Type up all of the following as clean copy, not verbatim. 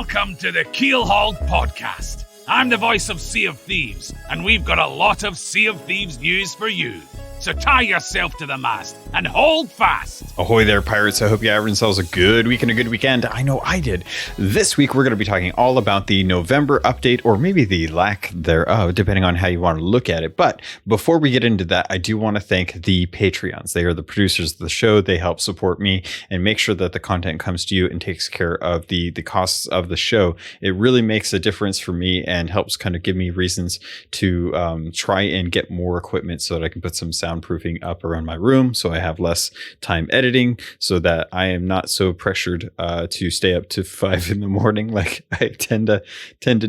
Welcome to the Keelhauled podcast. I'm the voice of Sea of Thieves, and we've got a lot of Sea of Thieves news for you. So tie yourself to the mast and hold fast. Ahoy there, pirates. I hope you had yourselves a good week and a good weekend. I know I did. This week, we're going to be talking all about the November update, or maybe the lack thereof, depending on how you want to look at it. But before we get into that, I do want to thank the Patreons. They are the producers of the show. They help support me and make sure that the content comes to you and takes care of the costs of the show. It really makes a difference for me and helps kind of give me reasons to try and get more equipment so that I can put some soundproofing up around my room, so I have less time editing, so that I am not so pressured to stay up to 5 in the morning like I tend to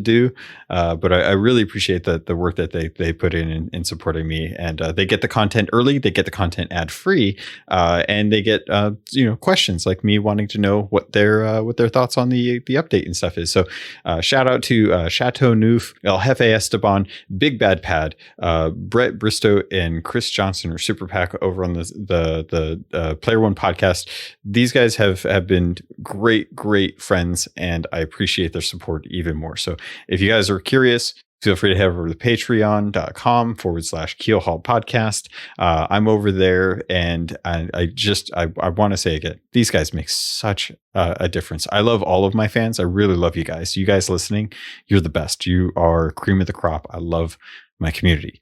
do. But I really appreciate the work that they put in supporting me, and they get the content early, they get the content ad free, and they get questions like me wanting to know what their thoughts on the update and stuff is. So shout out to Chateau Neuf, El Jefe Esteban, Big Bad Pad, Brett Bristow, and Chris Johnson, or Super Pack, over on the Player One podcast. These guys have been great friends, and I appreciate their support even more. So if you guys are curious, feel free to head over to patreon.com/Keelhauled podcast. I'm over there, and I want to say again, these guys make such a difference. I love all of my fans. I really love you guys. You guys listening, you're the best. You are cream of the crop. I love my community.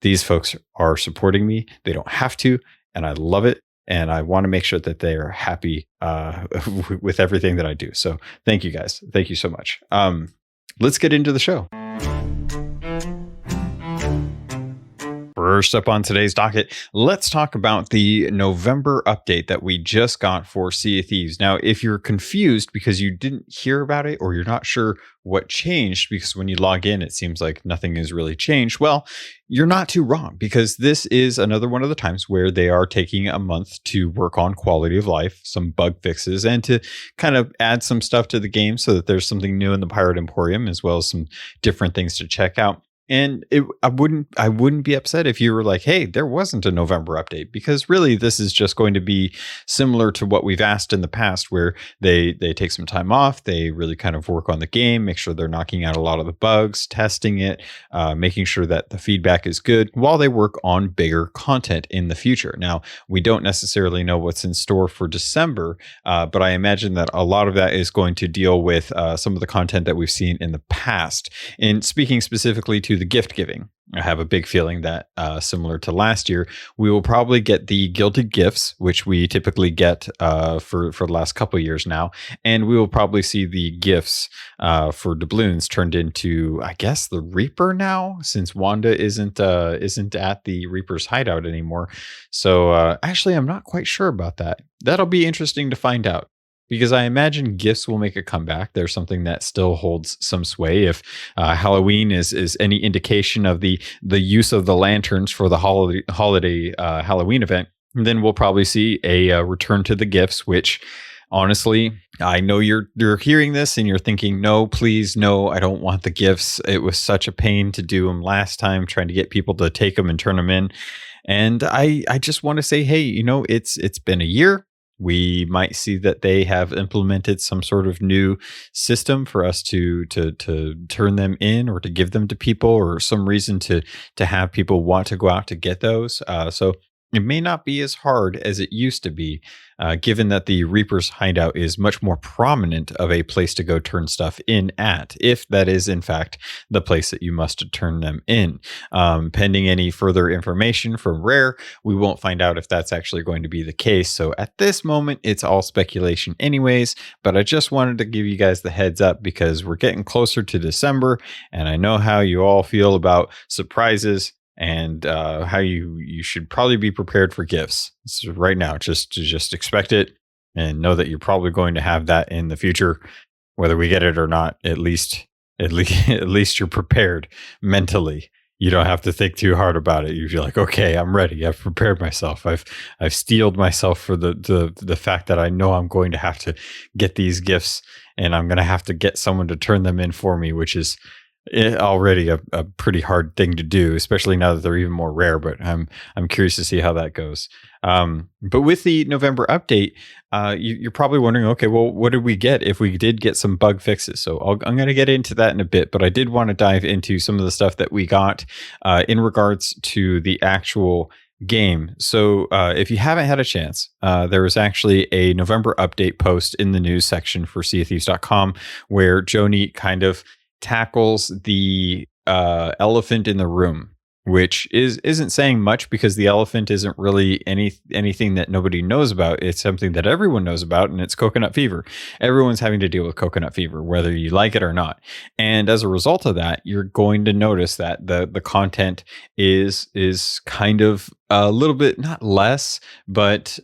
These folks are supporting me. They don't have to, and I love it. And I want to make sure that they are happy with everything that I do. So thank you guys. Thank you so much. Let's get into the show. First up on today's docket, let's talk about the November update that we just got for Sea of Thieves. Now, if you're confused because you didn't hear about it, or you're not sure what changed, because when you log in, it seems like nothing has really changed, well, you're not too wrong, because this is another one of the times where they are taking a month to work on quality of life, some bug fixes, and to kind of add some stuff to the game so that there's something new in the Pirate Emporium, as well as some different things to check out. And I wouldn't be upset if you were like, hey, there wasn't a November update, because really this is just going to be similar to what we've asked in the past, where they take some time off, they really kind of work on the game, make sure they're knocking out a lot of the bugs, testing it, making sure that the feedback is good, while they work on bigger content in the future. Now, we don't necessarily know what's in store for December, but I imagine that a lot of that is going to deal with some of the content that we've seen in the past. And speaking specifically to the gift giving, I have a big feeling that similar to last year, we will probably get the gilded gifts, which we typically get for the last couple of years now, and we will probably see the gifts for doubloons turned into, I guess, the Reaper now, since Wanda isn't at the Reaper's hideout anymore. So actually, I'm not quite sure about that. That'll be interesting to find out, because I imagine gifts will make a comeback. There's something that still holds some sway. If Halloween is any indication of the use of the lanterns for the holiday Halloween event, then we'll probably see a return to the gifts, which honestly, I know you're hearing this and you're thinking, no, please, no, I don't want the gifts. It was such a pain to do them last time, trying to get people to take them and turn them in. And I just want to say, hey, it's been a year. We might see that they have implemented some sort of new system for us to turn them in, or to give them to people, or some reason to have people want to go out to get those. So it may not be as hard as it used to be, given that the Reaper's hideout is much more prominent of a place to go turn stuff in at, if that is in fact the place that you must turn them in. Pending any further information from Rare, we won't find out if that's actually going to be the case. So at this moment, it's all speculation anyways, but I just wanted to give you guys the heads up, because we're getting closer to December, and I know how you all feel about surprises, and how you should probably be prepared for gifts. So right now, just expect it, and know that you're probably going to have that in the future, whether we get it or not. At least you're prepared mentally. You don't have to think too hard about it. You feel like, okay, I'm ready. I've prepared myself. I've steeled myself for the fact that I know I'm going to have to get these gifts, and I'm going to have to get someone to turn them in for me, which is already a pretty hard thing to do, especially now that they're even more rare. But I'm curious to see how that goes. But with the November update, you're probably wondering, okay, well, what did we get if we did get some bug fixes? So I'm going to get into that in a bit, but I did want to dive into some of the stuff that we got in regards to the actual game. So if you haven't had a chance, there was actually a November update post in the news section for seaofthieves.com where Joe Neate kind of tackles the elephant in the room, which isn't saying much because the elephant isn't really anything that nobody knows about. It's something that everyone knows about, and it's coconut fever. Everyone's having to deal with coconut fever, whether you like it or not. And as a result of that, you're going to notice that the content is kind of a little bit, not less, but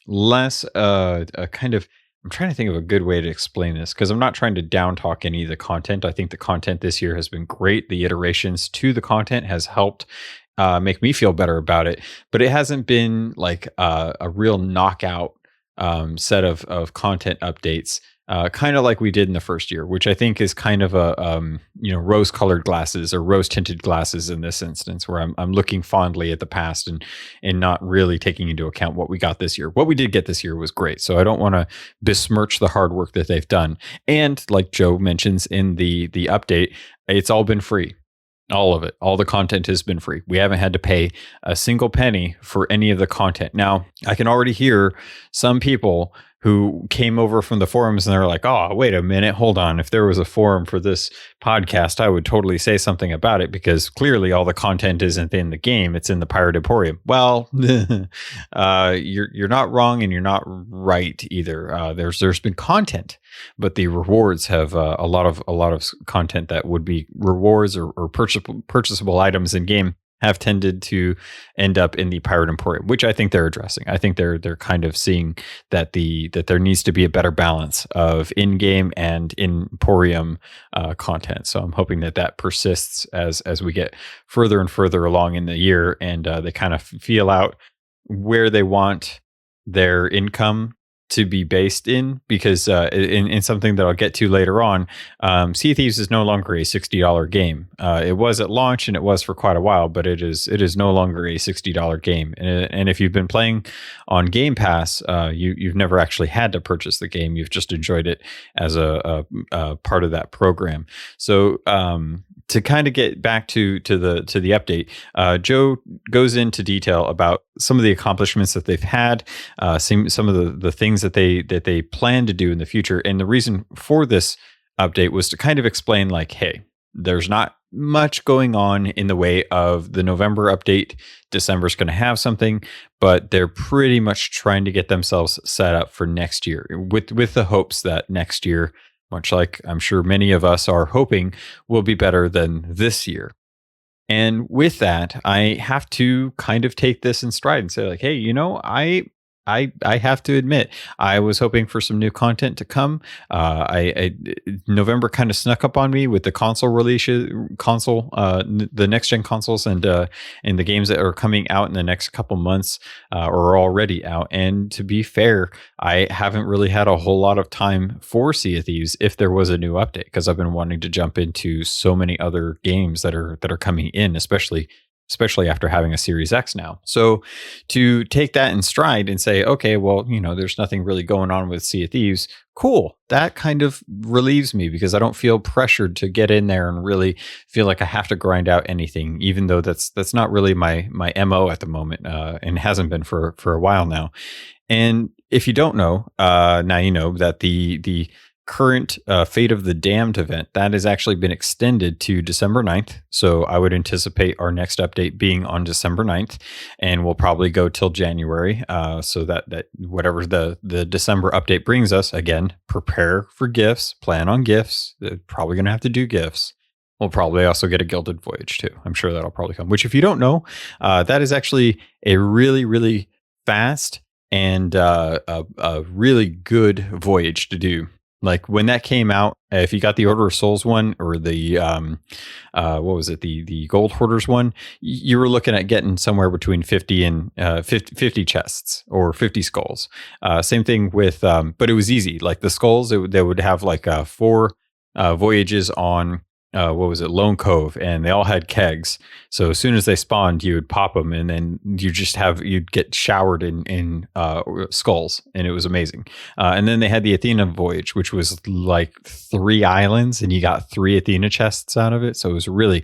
less a kind of, I'm trying to think of a good way to explain this because I'm not trying to down talk any of the content. I think the content this year has been great. The iterations to the content has helped make me feel better about it, but it hasn't been like a real knockout set of content updates, kind of like we did in the first year, which I think is kind of a rose-colored glasses or rose-tinted glasses in this instance, where I'm looking fondly at the past and not really taking into account what we got this year. What we did get this year was great, so I don't want to besmirch the hard work that they've done. And like Joe mentions in the update, it's all been free. All of it. All the content has been free. We haven't had to pay a single penny for any of the content. Now, I can already hear some people who came over from the forums and they're like, oh, wait a minute, hold on. If there was a forum for this podcast, I would totally say something about it because clearly all the content isn't in the game. It's in the Pirate Emporium. Well, you're not wrong and you're not right either. There's been content, but the rewards have a lot of content that would be rewards or purchasable items in game have tended to end up in the Pirate Emporium, which I think they're addressing. I think they're kind of seeing that there needs to be a better balance of in-game and Emporium content. So I'm hoping that persists as we get further and further along in the year, and they kind of feel out where they want their income to be based in, because in something that I'll get to later on, Sea of Thieves is no longer a $60 game. It was at launch and it was for quite a while, but it is no longer a $60 game. And if you've been playing on Game Pass, you've never actually had to purchase the game. You've just enjoyed it as a part of that program. So to kind of get back to the update, Joe goes into detail about some of the accomplishments that they've had, some of the things that they plan to do in the future. And the reason for this update was to kind of explain, like, hey, there's not much going on in the way of the November update. December's going to have something, but they're pretty much trying to get themselves set up for next year with the hopes that next year, much like I'm sure many of us are hoping, will be better than this year. And with that, I have to kind of take this in stride and say, like, hey, I have to admit, I was hoping for some new content to come. November kind of snuck up on me with the console release, the next gen consoles, and the games that are coming out in the next couple months or are already out. And to be fair, I haven't really had a whole lot of time for Sea of Thieves if there was a new update, because I've been wanting to jump into so many other games that are coming in, especially after having a Series X now. So to take that in stride and say, okay, well, there's nothing really going on with Sea of Thieves. Cool. That kind of relieves me because I don't feel pressured to get in there and really feel like I have to grind out anything, even though that's not really my MO at the moment, and hasn't been for a while now. And if you don't know, now you know that the current Fate of the Damned event, that has actually been extended to December 9th. So I would anticipate our next update being on December 9th, and we'll probably go till January. So that whatever the December update brings us, again, prepare for gifts, plan on gifts. They're probably going to have to do gifts. We'll probably also get a Gilded Voyage too. I'm sure that'll probably come, which if you don't know, that is actually a really, really fast and a really good voyage to do. Like when that came out, if you got the Order of Souls one or the what was it, the Gold Hoarders one, you were looking at getting somewhere between 50 and 50 chests or 50 skulls. Same thing with, but it was easy. Like the skulls, they would have like 4 voyages on what was it, Lone Cove, and they all had kegs. So as soon as they spawned, you would pop them, and then you'd get showered in skulls, and it was amazing. And then they had the Athena voyage, which was like 3 islands, and you got 3 Athena chests out of it. So it was really,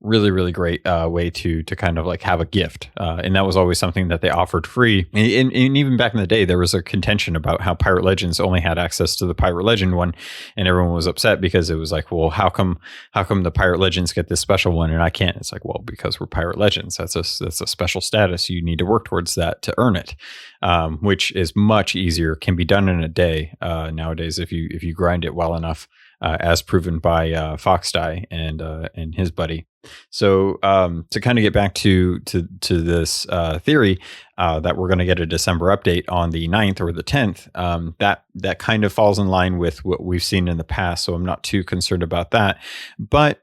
really, really great way to kind of like have a gift. And that was always something that they offered free. And even back in the day, there was a contention about how Pirate Legends only had access to the Pirate Legend one. And everyone was upset because it was like, well, how come the Pirate Legends get this special one and I can't? It's like, well, because we're Pirate Legends. That's a special status. You need to work towards that to earn it, which is much easier, can be done in a day nowadays if you grind it well enough. As proven by Foxdie and his buddy. So to kind of get back to this theory that we're going to get a December update on the 9th or the 10th, that kind of falls in line with what we've seen in the past. So I'm not too concerned about that. But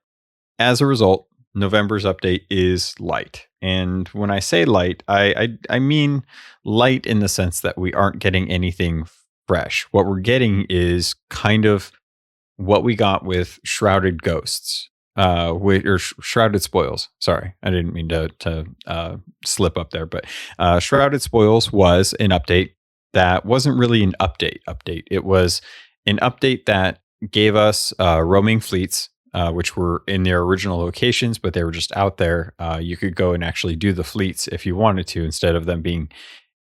as a result, November's update is light. And when I say light, I mean light in the sense that we aren't getting anything fresh. What we're getting is kind of what we got with Shrouded Ghosts, Shrouded Spoils. Sorry, I didn't mean to slip up there, but Shrouded Spoils was an update that wasn't really an update. It was an update that gave us roaming fleets, which were in their original locations, but they were just out there. You could go and actually do the fleets if you wanted to, instead of them being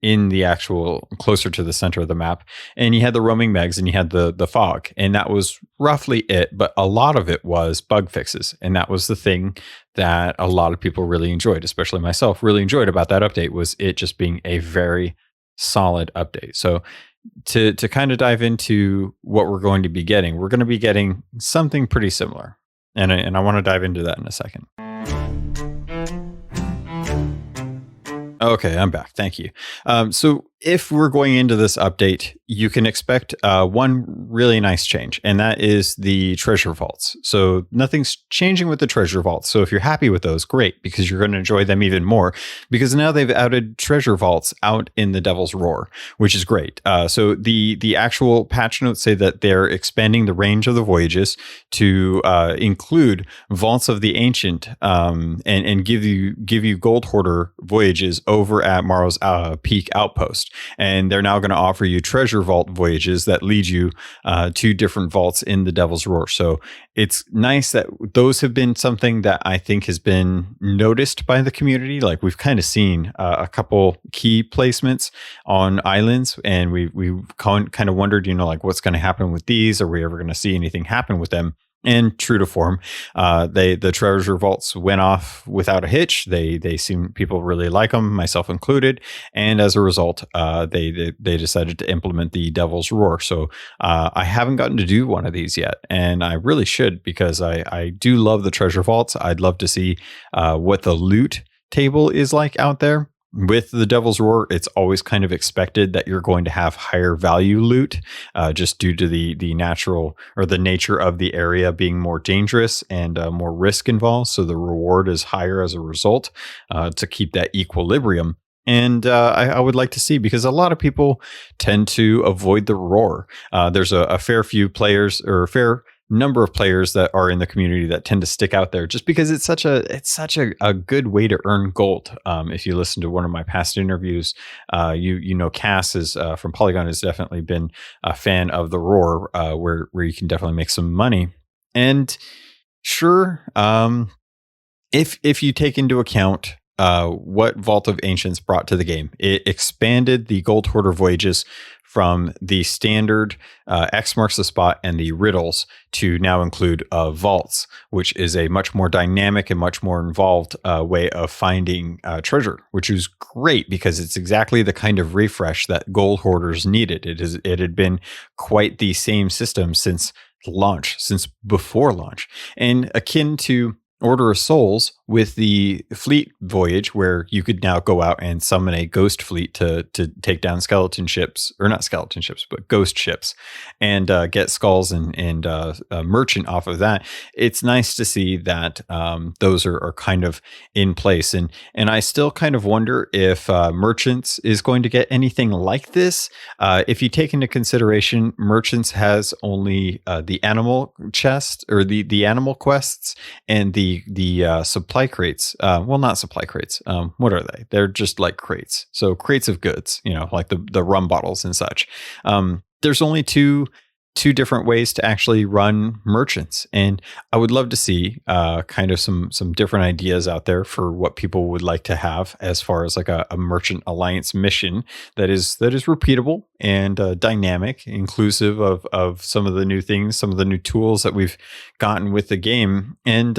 in the actual closer to the center of the map. And you had the roaming megs and you had the fog, and that was roughly it. But a lot of it was bug fixes. And that was the thing that a lot of people really enjoyed, especially myself really enjoyed about that update, was it just being a very solid update. So to kind of dive into what we're going to be getting, we're going to be getting something pretty similar. And I want to dive into that in a second. Okay, I'm back. Thank you. So if we're going into this update, you can expect one really nice change, and that is the treasure vaults. So nothing's changing with the treasure vaults. So if you're happy with those, great, because you're going to enjoy them even more, because now they've added treasure vaults out in the Devil's Roar, which is great. So the actual patch notes say that they're expanding the range of the voyages to include Vaults of the Ancient, and give you Gold Hoarder voyages over at Morrow's Peak Outpost. And they're now going to offer you treasure vault voyages that lead you to different vaults in the Devil's Roar. So it's nice that those have been something that I think has been noticed by the community. Like, we've kind of seen a couple key placements on islands, and we've kind of wondered, like, what's going to happen with these? Are we ever going to see anything happen with them? And true to form, the treasure vaults went off without a hitch. They seem, people really like them, myself included. And as a result, they decided to implement the Devil's Roar. So I haven't gotten to do one of these yet, and I really should, because I do love the treasure vaults. I'd love to see what the loot table is like out there. With the Devil's Roar, it's always kind of expected that you're going to have higher value loot, just due to the natural or the nature of the area being more dangerous and more risk involved. So the reward is higher as a result, to keep that equilibrium. And I would like to see, because a lot of people tend to avoid the roar. There's a fair few players, or a fair number of players that are in the community that tend to stick out there, just because it's such a good way to earn gold. If you listen to one of my past interviews, Cass is from Polygon has definitely been a fan of the Roar, where you can definitely make some money. And sure, if you take into account what Vault of Ancients brought to the game, it expanded the Gold Hoarder voyages from the standard X marks the spot and the riddles to now include vaults, which is a much more dynamic and much more involved way of finding treasure, which is great, because it's exactly the kind of refresh that Gold Hoarders needed. It had been quite the same system since launch, since before launch, and akin to Order of Souls with the fleet voyage, where you could now go out and summon a ghost fleet to take down skeleton ships, or not skeleton ships, but ghost ships, and get skulls and merchant off of that. It's nice to see that those are kind of in place, and I still kind of wonder if merchants is going to get anything like this. If you take into consideration, merchants has only the animal chest, or the animal quests, and the supply crates. Well, not supply crates. What are they? They're just like crates. So crates of goods, like the rum bottles and such. There's only two different ways to actually run merchants, and I would love to see kind of some different ideas out there for what people would like to have as far as like a merchant alliance mission that is repeatable and dynamic, inclusive of some of the new things, some of the new tools that we've gotten with the game, and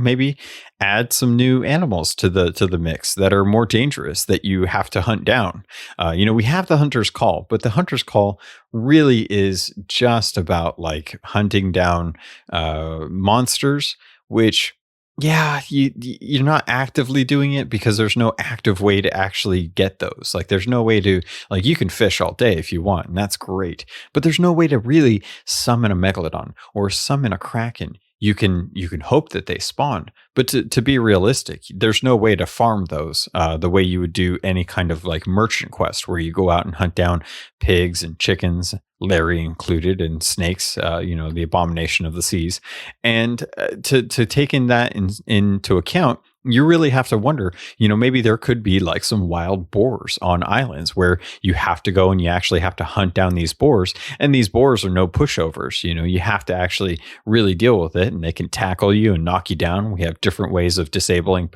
maybe add some new animals to the mix that are more dangerous that you have to hunt down. We have the Hunter's Call, but the Hunter's Call really is just about like hunting down monsters, which, yeah, you're not actively doing it because there's no active way to actually get those. Like, there's no way to, like, you can fish all day if you want, and that's great, but there's no way to really summon a megalodon or summon a kraken. You can hope that they spawn, but to be realistic, there's no way to farm those the way you would do any kind of like merchant quest where you go out and hunt down pigs and chickens, Larry included, and snakes, the abomination of the seas. And to take in that into account, you really have to wonder, maybe there could be like some wild boars on islands where you have to go and you actually have to hunt down these boars. And these boars are no pushovers. You have to actually really deal with it, and they can tackle you and knock you down. We have different ways of disabling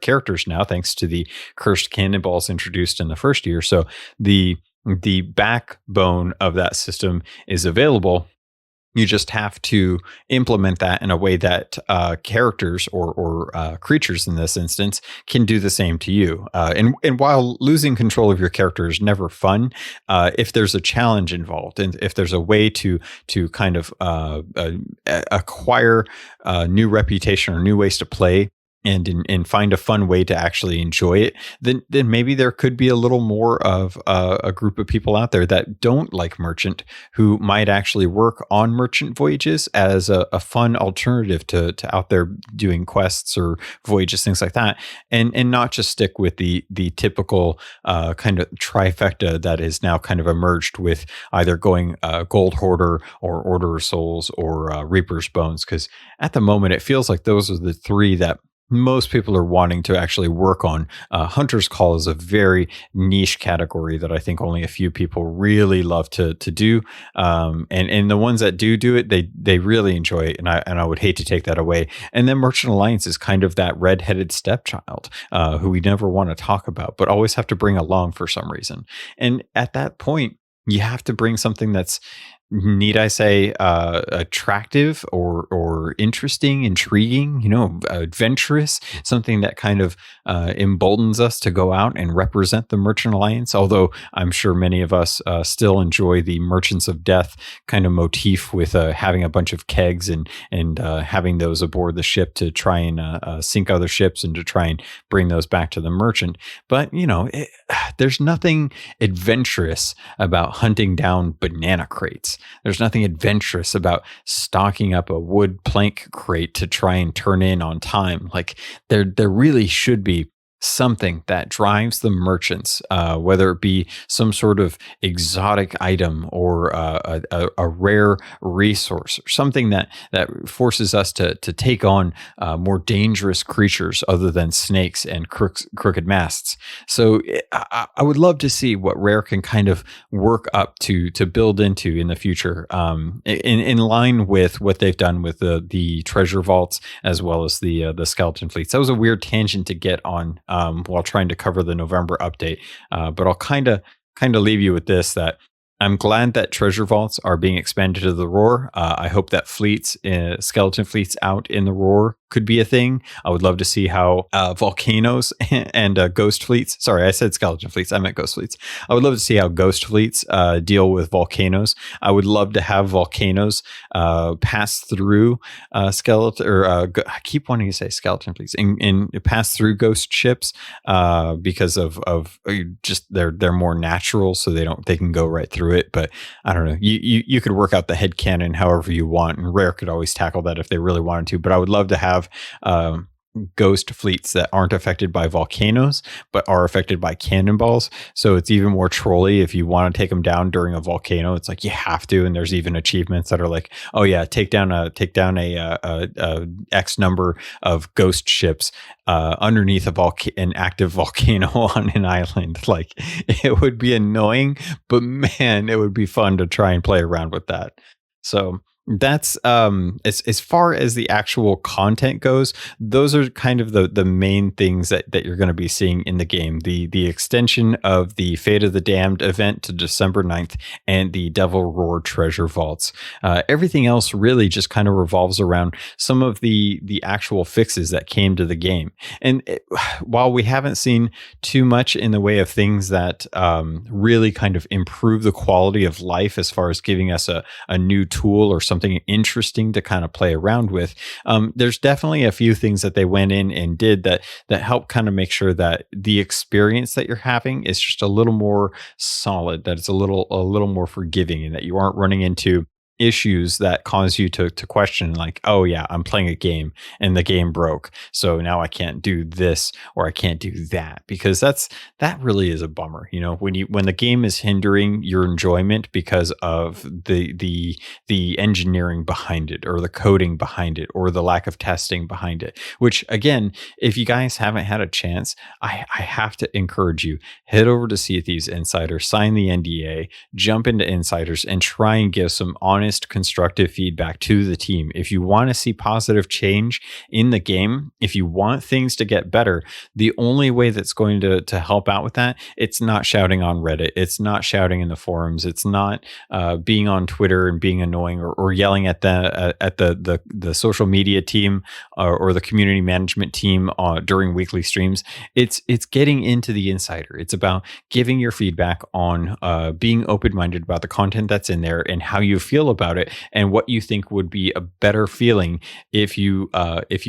characters now, thanks to the cursed cannonballs introduced in the first year. So the backbone of that system is available. You just have to implement that in a way that characters or creatures in this instance can do the same to you. And while losing control of your character is never fun, if there's a challenge involved, and if there's a way to kind of acquire new reputation or new ways to play, and find a fun way to actually enjoy it, then maybe there could be a little more of a group of people out there that don't like merchant, who might actually work on merchant voyages as a fun alternative to out there doing quests or voyages, things like that, and not just stick with the typical kind of trifecta that is now kind of emerged with either going Gold Hoarder or Order of Souls or Reaper's Bones, because at the moment it feels like those are the three that most people are wanting to actually work on. Hunter's Call is a very niche category that I think only a few people really love to do. And the ones that do it, they really enjoy it. And I would hate to take that away. And then Merchant Alliance is kind of that redheaded stepchild who we never want to talk about, but always have to bring along for some reason. And at that point, you have to bring something that's, need I say, attractive or interesting, intriguing, adventurous, something that kind of emboldens us to go out and represent the Merchant Alliance. Although I'm sure many of us still enjoy the Merchants of Death kind of motif with having a bunch of kegs and having those aboard the ship to try and sink other ships and to try and bring those back to the merchant. But, there's nothing adventurous about hunting down banana crates. There's nothing adventurous about stocking up a wood plank crate to try and turn in on time. Like, there really should be something that drives the merchants, whether it be some sort of exotic item or a rare resource, or something that forces us to take on more dangerous creatures other than snakes and crooked masts. So I would love to see what Rare can kind of work up to build into in the future, in line with what they've done with the treasure vaults as well as the skeleton fleets. That was a weird tangent to get on while trying to cover the November update. But I'll kind of leave you with this, that I'm glad that treasure vaults are being expanded to the Roar. I hope that skeleton fleets out in the Roar could be a thing. I would love to see how volcanoes and ghost fleets. Sorry, I said skeleton fleets. I meant ghost fleets. I would love to see how ghost fleets deal with volcanoes. I would love to have volcanoes pass through skeleton, or I keep wanting to say skeleton fleets, and pass through ghost ships because of just they're more natural, so they can go right through it. But I don't know. You could work out the headcanon however you want, and Rare could always tackle that if they really wanted to. But I would love to have ghost fleets that aren't affected by volcanoes but are affected by cannonballs, so it's even more trolly. If you want to take them down during a volcano, it's like you have to, and there's even achievements that are like, oh yeah, take down a X number of ghost ships underneath an active volcano on an island. Like, it would be annoying, but man, it would be fun to try and play around with that. So that's as far as the actual content goes, those are kind of the main things that you're going to be seeing in the game. The extension of the Fate of the Damned event to December 9th and the Devil Roar treasure vaults. Everything else really just kind of revolves around some of the actual fixes that came to the game. And while we haven't seen too much in the way of things that really kind of improve the quality of life as far as giving us a new tool or something interesting to kind of play around with, there's definitely a few things that they went in and did that help kind of make sure that the experience that you're having is just a little more solid, that it's a little more forgiving, and that you aren't running into issues that cause you to question, like, oh yeah, I'm playing a game and the game broke, so now I can't do this or I can't do that, because that really is a bummer. When the game is hindering your enjoyment because of the engineering behind it, or the coding behind it, or the lack of testing behind it. Which, again, if you guys haven't had a chance, I have to encourage you, head over to Sea of Thieves Insider, sign the NDA, jump into Insiders, and try and give some honest, constructive feedback to the team. If you want to see positive change in the game, if you want things to get better, the only way that's going to help out with that, it's not shouting on Reddit, it's not shouting in the forums, it's not being on Twitter and being annoying, or yelling at the social media team or the community management team during weekly streams. It's getting into the Insider. It's about giving your feedback on being open-minded about the content that's in there and how you feel about it, and what you think would be a better feeling if you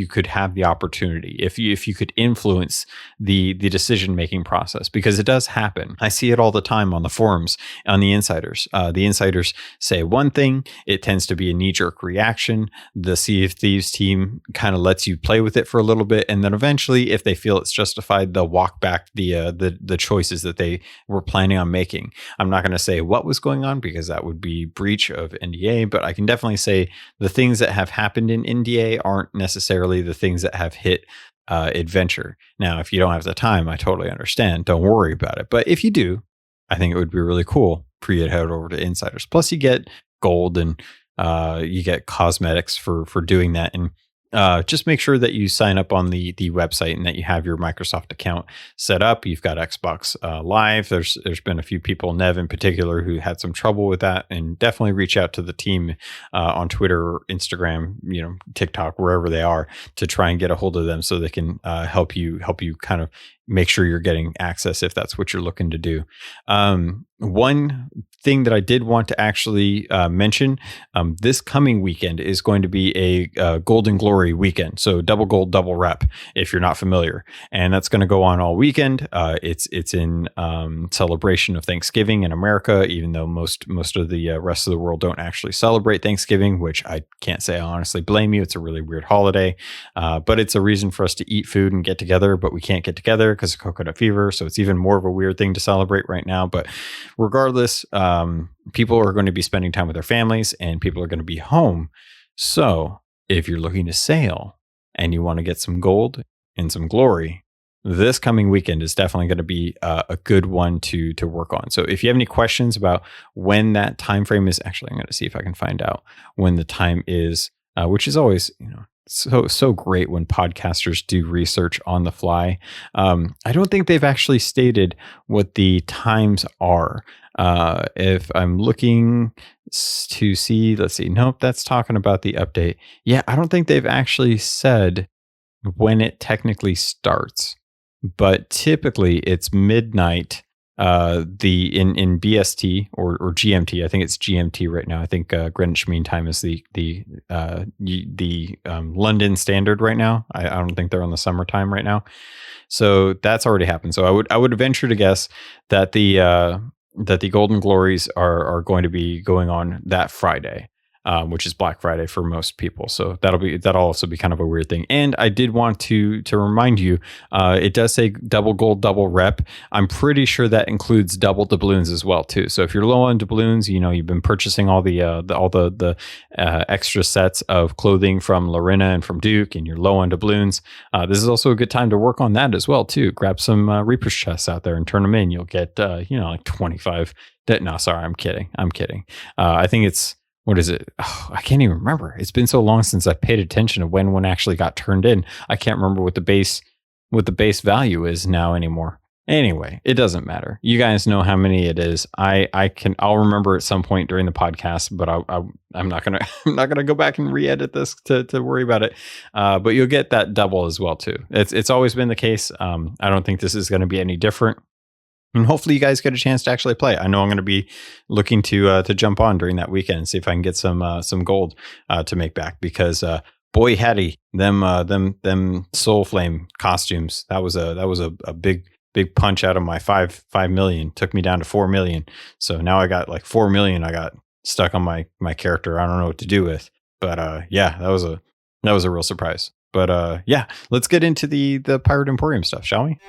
could have the opportunity, if you could influence the decision making process, because it does happen. I see it all the time on the forums, on the Insiders. The Insiders say one thing, it tends to be a knee-jerk reaction. The Sea of Thieves team kind of lets you play with it for a little bit, and then eventually, if they feel it's justified, they'll walk back the choices that they were planning on making. I'm not going to say what was going on, because that would be breach of NDA, but I can definitely say the things that have happened in NDA aren't necessarily the things that have hit Adventure. Now, if you don't have the time, I totally understand. Don't worry about it. But if you do, I think it would be really cool for you to head over to Insiders. Plus, you get gold and you get cosmetics for doing that. And just make sure that you sign up on the website and that you have your Microsoft account set up. You've got Xbox Live. There's been a few people, Nev in particular, who had some trouble with that, and definitely reach out to the team on Twitter, Instagram, TikTok, wherever they are, to try and get a hold of them so they can help you kind of make sure you're getting access if that's what you're looking to do. One thing that I did want to actually mention, this coming weekend is going to be a Golden Glory weekend. So double gold, double rep, if you're not familiar. And that's going to go on all weekend. It's in celebration of Thanksgiving in America, even though most of the rest of the world don't actually celebrate Thanksgiving, which I can't say I honestly blame you. It's a really weird holiday, but it's a reason for us to eat food and get together, but we can't get together because of coconut fever. So it's even more of a weird thing to celebrate right now. But regardless, people are going to be spending time with their families, and people are going to be home. So if you're looking to sail and you want to get some gold and some glory, this coming weekend is definitely going to be a good one to work on. So if you have any questions about when that time frame is, actually, I'm going to see if I can find out when the time is, which is always, so great when podcasters do research on the fly. I don't think they've actually stated what the times are. If I'm looking to see, let's see. Nope, that's talking about the update. Yeah, I don't think they've actually said when it technically starts, but typically it's midnight. In BST or GMT. I think it's GMT right now. I think Greenwich Mean Time is the London standard right now. I don't think they're on the summertime right now. So that's already happened. So I would venture to guess that the Golden Glories are going to be going on that Friday. Which is Black Friday for most people. So that'll also be kind of a weird thing. And I did want to remind you, it does say double gold, double rep. I'm pretty sure that includes double doubloons as well too. So if you're low on doubloons, you've been purchasing all the extra sets of clothing from Lorena and from Duke, and you're low on doubloons. This is also a good time to work on that as well too. Grab some Reaper's chests out there and turn them in. You'll get like 25. No, sorry, I'm kidding. I think it's. What is it? Oh, I can't even remember. It's been so long since I paid attention to when one actually got turned in. I can't remember what the base value is now anymore. Anyway, it doesn't matter. You guys know how many it is. I'll remember at some point during the podcast, but I'm not gonna go back and re-edit this to worry about it. But you'll get that double as well too. It's always been the case. I don't think this is going to be any different. And hopefully you guys get a chance to actually play. I know I'm going to be looking to jump on during that weekend and see if I can get some gold to make back, because boy howdy, them Soul Flame costumes. That was a big punch out of my 5 million. Took me down to 4 million. So now I got like 4 million. I got stuck on my character. I don't know what to do with. But yeah, that was a real surprise. But yeah, let's get into the Pirate Emporium stuff, shall we?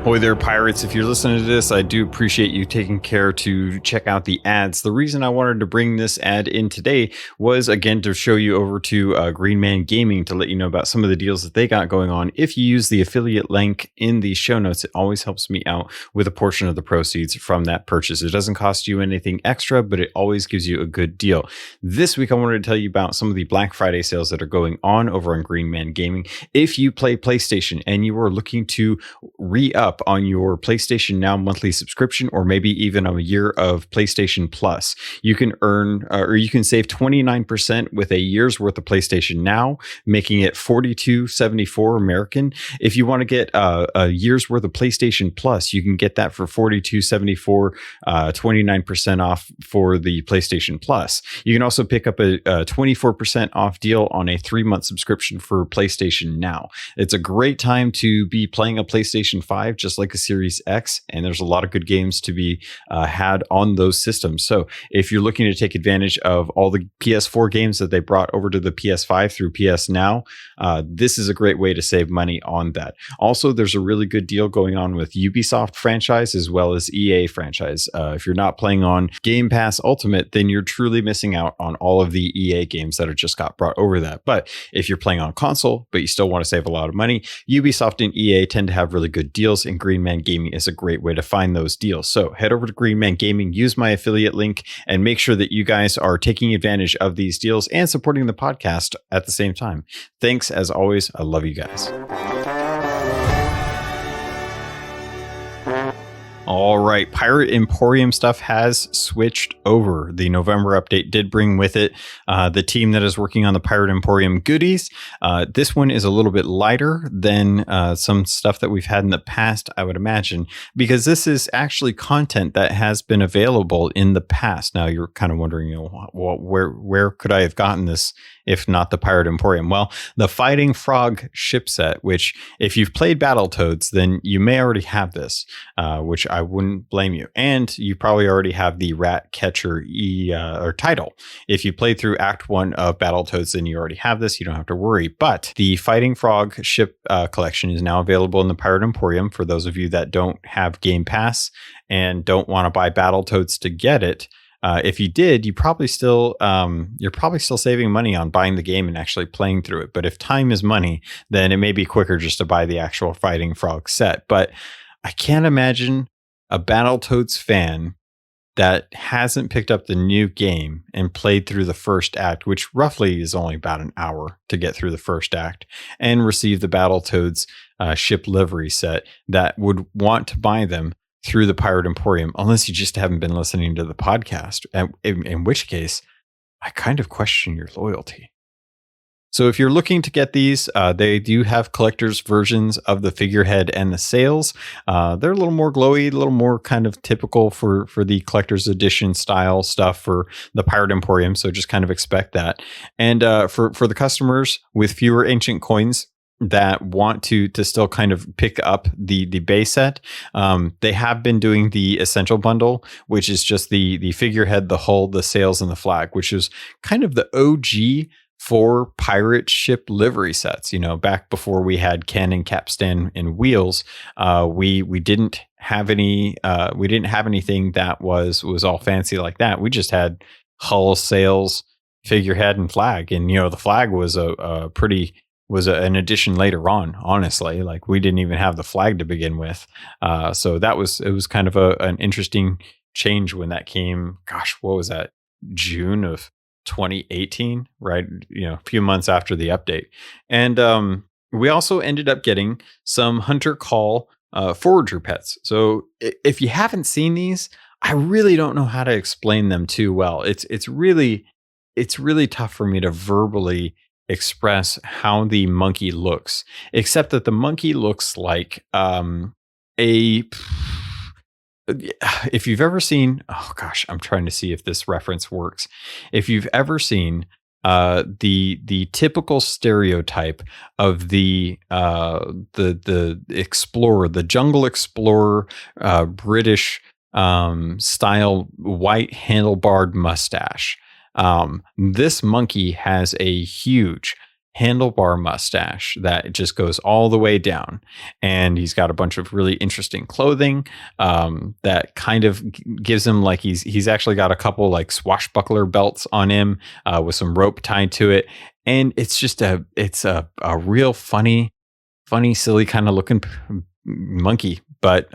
Boy there, pirates. If you're listening to this, I do appreciate you taking care to check out the ads. The reason I wanted to bring this ad in today was, again, to show you over to Green Man Gaming to let you know about some of the deals that they got going on. If you use the affiliate link in the show notes, it always helps me out with a portion of the proceeds from that purchase. It doesn't cost you anything extra, but it always gives you a good deal. This week, I wanted to tell you about some of the Black Friday sales that are going on over on Green Man Gaming. If you play PlayStation and you are looking to re-up on your PlayStation Now monthly subscription, or maybe even a year of PlayStation Plus, you can earn or you can save 29% with a year's worth of PlayStation Now, making it $42.74 American. If you want to get a year's worth of PlayStation Plus, you can get that for $42.74, 29% off for the PlayStation Plus. You can also pick up a 24% off deal on a 3-month subscription for PlayStation Now. It's a great time to be playing a PlayStation 5, just like a Series X, and there's a lot of good games to be had on those systems. So if you're looking to take advantage of all the PS4 games that they brought over to the PS5 through PS Now, this is a great way to save money on that. Also, there's a really good deal going on with Ubisoft franchise as well as EA franchise. If you're not playing on Game Pass Ultimate, then you're truly missing out on all of the EA games that are just got brought over that. But if you're playing on console, but you still want to save a lot of money, Ubisoft and EA tend to have really good deals, and Green Man Gaming is a great way to find those deals. So head over to Green Man Gaming, use my affiliate link, and make sure that you guys are taking advantage of these deals and supporting the podcast at the same time. Thanks as always. I love you guys. All right, Pirate Emporium stuff has switched over. The November update did bring with it the team that is working on the Pirate Emporium goodies. This one is a little bit lighter than some stuff that we've had in the past, I would imagine, because this is actually content that has been available in the past. Now, you're kind of wondering, well, where could I have gotten this if not the Pirate Emporium? Well, the Fighting Frog ship set, which if you've played Battletoads, then you may already have this, which I wouldn't blame you. And you probably already have the Rat Catcher or title. If you played through Act 1 of Battletoads, then you already have this. You don't have to worry. But the Fighting Frog ship collection is now available in the Pirate Emporium for those of you that don't have Game Pass and don't want to buy Battletoads to get it. If you did, you're probably still saving money on buying the game and actually playing through it. But if time is money, then it may be quicker just to buy the actual Fighting Frog set. But I can't imagine a Battletoads fan that hasn't picked up the new game and played through the first act, which roughly is only about an hour to get through the first act, and receive the Battletoads ship livery set, that would want to buy them through the Pirate Emporium, unless you just haven't been listening to the podcast, in which case I kind of question your loyalty. So if you're looking to get these, they do have collector's versions of the figurehead and the sails. They're a little more glowy, a little more kind of typical for the collector's edition style stuff for the Pirate Emporium. So just kind of expect that. And for the customers with fewer ancient coins that want to still kind of pick up the base set, they have been doing the essential bundle, which is just the figurehead, the hull, the sails, and the flag, which is kind of the OG for pirate ship livery sets. Back before we had cannon, capstan, and wheels, we didn't have any. We didn't have anything that was all fancy like that. We just had hull, sails, figurehead, and flag. And the flag was an addition later on. Honestly, like we didn't even have the flag to begin with. So it was kind of an interesting change when that came. Gosh, what was that? June of 2018, right? A few months after the update. And we also ended up getting some Hunter Call Forager pets. So if you haven't seen these, I really don't know how to explain them too well. It's really tough for me to verbally express how the monkey looks, except that the monkey looks like if you've ever seen, oh gosh, I'm trying to see if this reference works. If you've ever seen the typical stereotype of the explorer, the jungle explorer, British style white handlebarred mustache. This monkey has a huge handlebar mustache that just goes all the way down, and he's got a bunch of really interesting clothing that kind of gives him like he's actually got a couple like swashbuckler belts on him with some rope tied to it, and it's just a real funny silly kind of looking monkey. But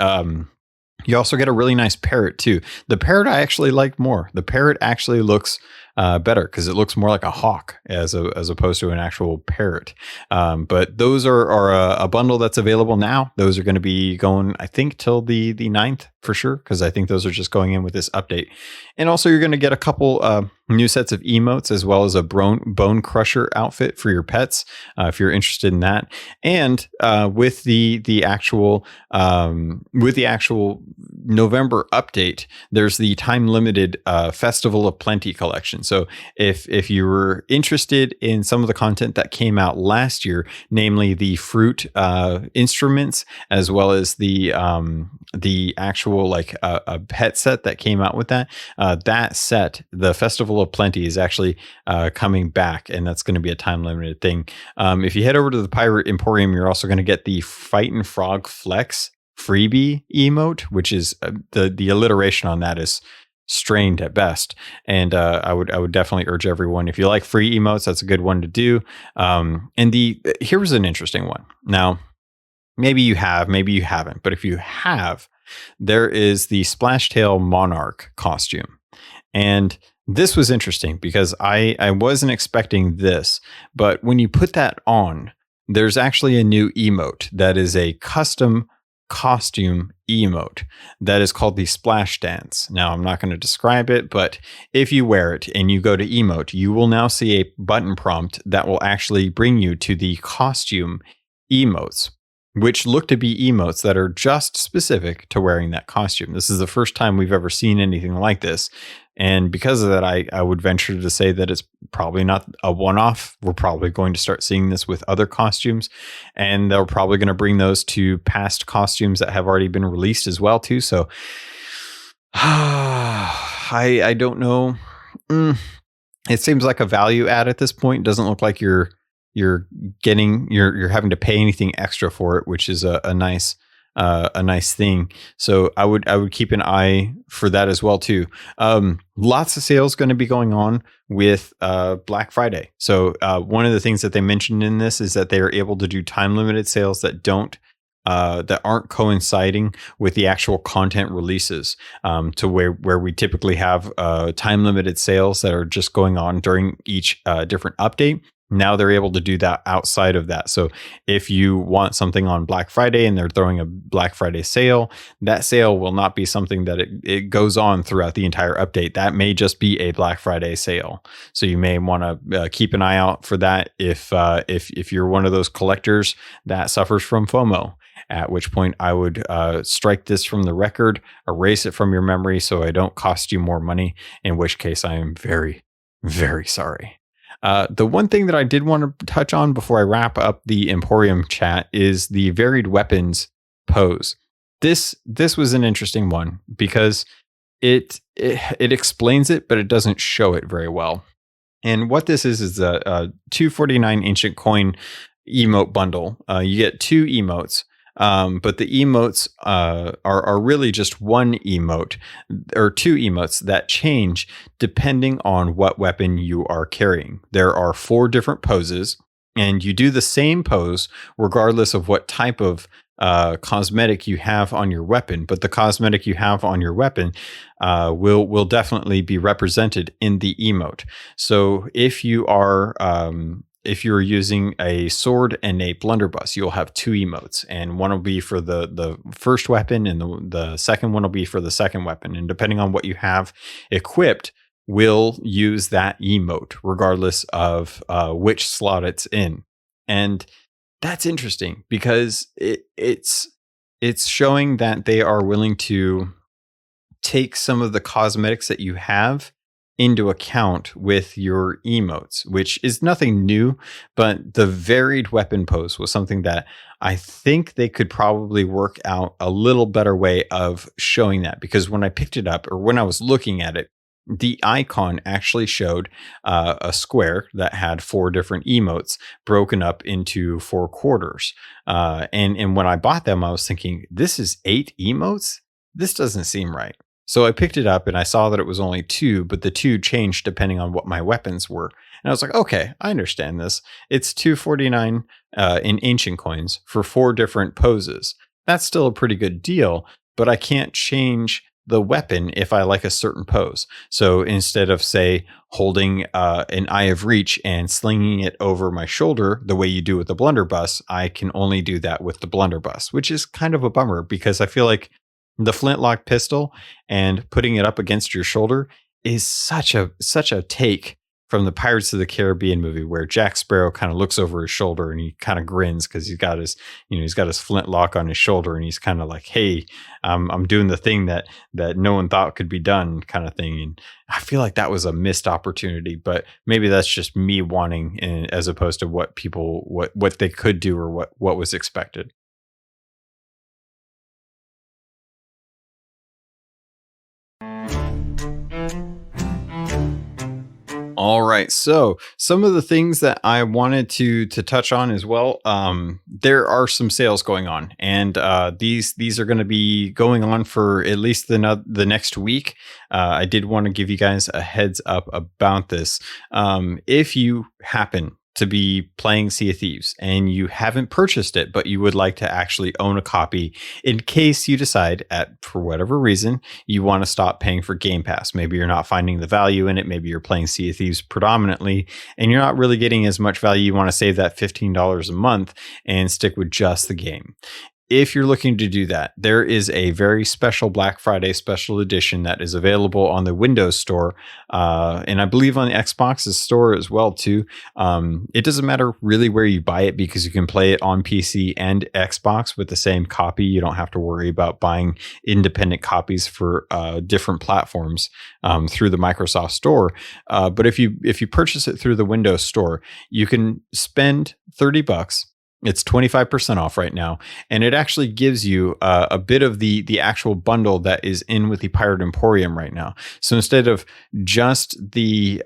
you also get a really nice parrot too. The parrot I actually like more. The parrot actually looks better because it looks more like a hawk as opposed to an actual parrot. But those are a bundle that's available now. Those are going to be going, I think, till the 9th for sure, because I think those are just going in with this update. And also you're going to get a couple new sets of emotes as well as a bone crusher outfit for your pets if you're interested in that. And with the actual November update, there's the time limited Festival of Plenty collection. So if you were interested in some of the content that came out last year, namely the fruit instruments, as well as the actual like a pet set that came out with that set, the Festival of Plenty, is actually coming back, and that's going to be a time limited thing. If you head over to the Pirate Emporium, you're also going to get the Fightin' Frog Flex freebie emote, which is the alliteration on that is strained at best. And I would definitely urge everyone, if you like free emotes, that's a good one to do. And here's an interesting one. Now, maybe you have, maybe you haven't, but if you have, there is the Splashtail Monarch costume. And this was interesting because I wasn't expecting this, but when you put that on, there's actually a new emote that is a custom costume emote that is called the Splash Dance. Now, I'm not going to describe it, but if you wear it and you go to emote, you will now see a button prompt that will actually bring you to the costume emotes, which look to be emotes that are just specific to wearing that costume. This is the first time we've ever seen anything like this. And because of that, I would venture to say that it's probably not a one-off. We're probably going to start seeing this with other costumes, and they're probably going to bring those to past costumes that have already been released as well, too. So I don't know. It seems like a value add at this point. It doesn't look like you're having to pay anything extra for it, which is a nice thing. So I would keep an eye for that as well too. Lots of sales going to be going on with Black Friday. So one of the things that they mentioned in this is that they are able to do time limited sales that aren't coinciding with the actual content releases, to where we typically have time limited sales that are just going on during each different update. Now they're able to do that outside of that. So if you want something on Black Friday and they're throwing a Black Friday sale, that sale will not be something that it goes on throughout the entire update. That may just be a Black Friday sale. So you may want to keep an eye out for that if you're one of those collectors that suffers from FOMO. At which point I would strike this from the record, erase it from your memory so I don't cost you more money, in which case I am very, very sorry. The one thing that I did want to touch on before I wrap up the Emporium chat is the varied weapons pose. This was an interesting one because it explains it, but it doesn't show it very well. And what this is a 249 ancient coin emote bundle. You get 2 emotes. But the emotes are really just one emote or 2 emotes that change depending on what weapon you are carrying. There are 4 different poses, and you do the same pose regardless of what type of cosmetic you have on your weapon. But the cosmetic you have on your weapon will definitely be represented in the emote. So if you're using a sword and a blunderbuss, you'll have 2 emotes, and one will be for the first weapon, and the second one will be for the second weapon. And depending on what you have equipped, will use that emote regardless of which slot it's in. And that's interesting because it's showing that they are willing to take some of the cosmetics that you have into account with your emotes, which is nothing new, but the varied weapon pose was something that I think they could probably work out a little better way of showing that, because when I picked it up or when I was looking at it, the icon actually showed a square that had 4 different emotes broken up into 4 quarters. And when I bought them, I was thinking, this is 8 emotes? This doesn't seem right. So I picked it up and I saw that it was only 2, but the 2 changed depending on what my weapons were. And I was like, okay, I understand this. It's 249 in ancient coins for 4 different poses. That's still a pretty good deal, but I can't change the weapon if I like a certain pose. So instead of, say, holding an Eye of Reach and slinging it over my shoulder the way you do with the blunderbuss, I can only do that with the blunderbuss, which is kind of a bummer because I feel like the flintlock pistol and putting it up against your shoulder is such a take from the Pirates of the Caribbean movie where Jack Sparrow kind of looks over his shoulder and he kind of grins because he's got his flintlock on his shoulder and he's kind of like, hey, I'm doing the thing that no one thought could be done kind of thing. And I feel like that was a missed opportunity, but maybe that's just me wanting as opposed to what they could do or what was expected. All right. So some of the things that I wanted to touch on as well. There are some sales going on, and these are going to be going on for at least the next week. I did want to give you guys a heads up about this. If you happen to be playing Sea of Thieves and you haven't purchased it, but you would like to actually own a copy in case you decide for whatever reason, you want to stop paying for Game Pass. Maybe you're not finding the value in it. Maybe you're playing Sea of Thieves predominantly and you're not really getting as much value. You want to save that $15 a month and stick with just the game. If you're looking to do that, there is a very special Black Friday special edition that is available on the Windows Store, and I believe on the Xbox's store as well too. It doesn't matter really where you buy it because you can play it on PC and Xbox with the same copy. You don't have to worry about buying independent copies for different platforms through the Microsoft Store. But if you purchase it through the Windows Store, you can spend $30. It's 25% off right now, and it actually gives you a bit of the actual bundle that is in with the Pirate Emporium right now. So instead of just the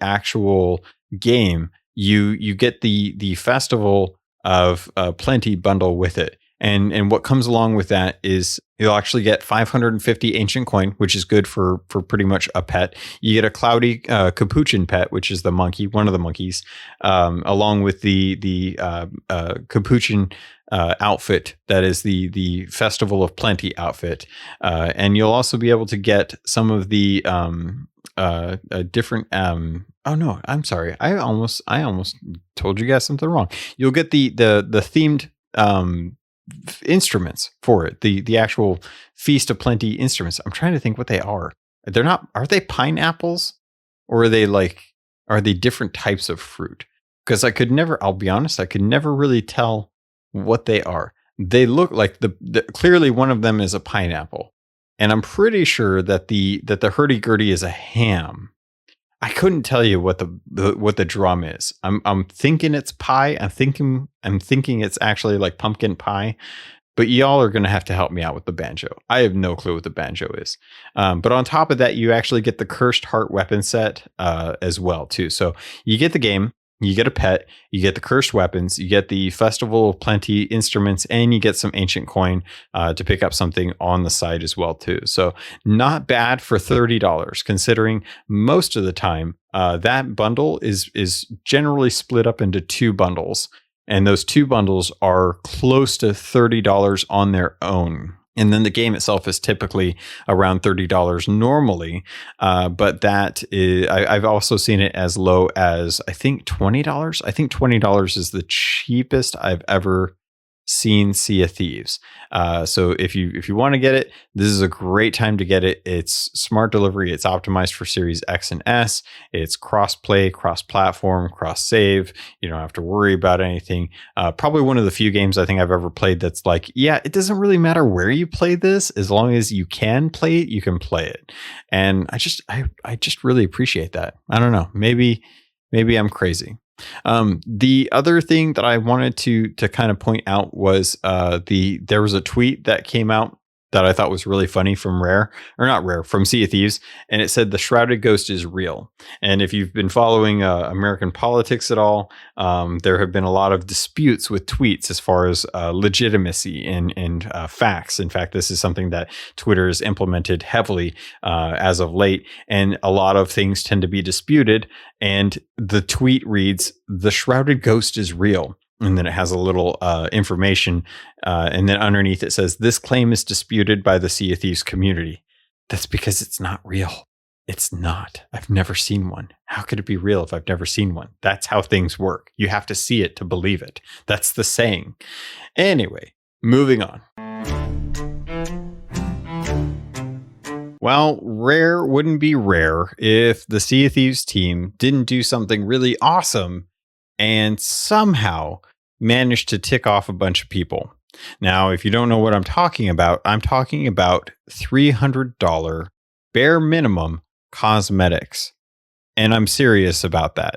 actual game, you get the Festival of Plenty bundle with it. And what comes along with that is you'll actually get 550 ancient coin, which is good for pretty much a pet. You get a cloudy capuchin pet, which is the monkey, one of the monkeys, along with the capuchin outfit that is the Festival of Plenty outfit. And you'll also be able to get some of the different oh no, I'm sorry. I almost told you guys something wrong. You'll get the themed instruments for it, the actual Feast of Plenty instruments. I'm trying to think what they are. Are they pineapples, or are they different types of fruit? Because I'll be honest, I could never really tell what they are. They look like clearly one of them is a pineapple, and I'm pretty sure that the hurdy-gurdy is a ham. I couldn't tell you what the drum is. I'm thinking it's pie. I'm thinking it's actually like pumpkin pie. But y'all are going to have to help me out with the banjo. I have no clue what the banjo is. But on top of that, you actually get the Cursed Heart weapon set as well too. So you get the game. You get a pet, you get the cursed weapons, you get the Festival of Plenty instruments, and you get some ancient coin to pick up something on the side as well too. So not bad for $30, considering most of the time that bundle is generally split up into two bundles, and those two bundles are close to $30 on their own. And then the game itself is typically around $30 normally, but I've also seen it as low as I think $20. I think $20 is the cheapest I've ever seen Sea of Thieves. So if you want to get it, this is a great time to get it. It's smart delivery. It's optimized for Series X and S. It's cross-play, cross-platform, cross-save. You don't have to worry about anything. Probably one of the few games I think I've ever played that's like, yeah, it doesn't really matter where you play this, as long as you can play it, you can play it. And I just really appreciate that. I don't know. Maybe I'm crazy. The other thing that I wanted to kind of point out was there was a tweet that came out that I thought was really funny from from Sea of Thieves, and it said the Shrouded Ghost is real. And if you've been following American politics at all, there have been a lot of disputes with tweets as far as legitimacy and facts. In fact, this is something that Twitter has implemented heavily as of late, and a lot of things tend to be disputed. And the tweet reads, "The Shrouded Ghost is real." And then it has a little information. And then underneath it says, "This claim is disputed by the Sea of Thieves community." That's because it's not real. It's not. I've never seen one. How could it be real if I've never seen one? That's how things work. You have to see it to believe it. That's the saying. Anyway, moving on. Well, rare wouldn't be rare if the Sea of Thieves team didn't do something really awesome and somehow managed to tick off a bunch of people. Now, if you don't know what I'm talking about $300 bare minimum cosmetics. And I'm serious about that.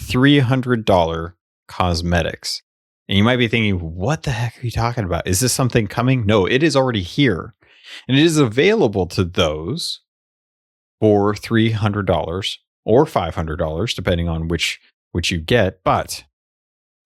$300 cosmetics. And you might be thinking, what the heck are you talking about? Is this something coming? No, it is already here. And it is available to those for $300 or $500, depending on which you get. But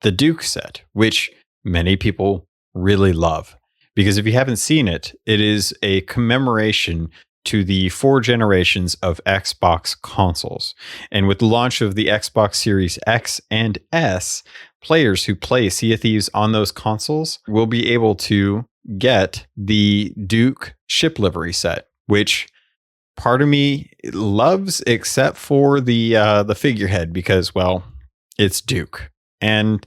the Duke set, which many people really love, because if you haven't seen it, it is a commemoration to the 4 generations of Xbox consoles. And with the launch of the Xbox Series X and S, players who play Sea of Thieves on those consoles will be able to get the Duke ship livery set, which part of me loves, except for the figurehead, because, well, it's Duke. And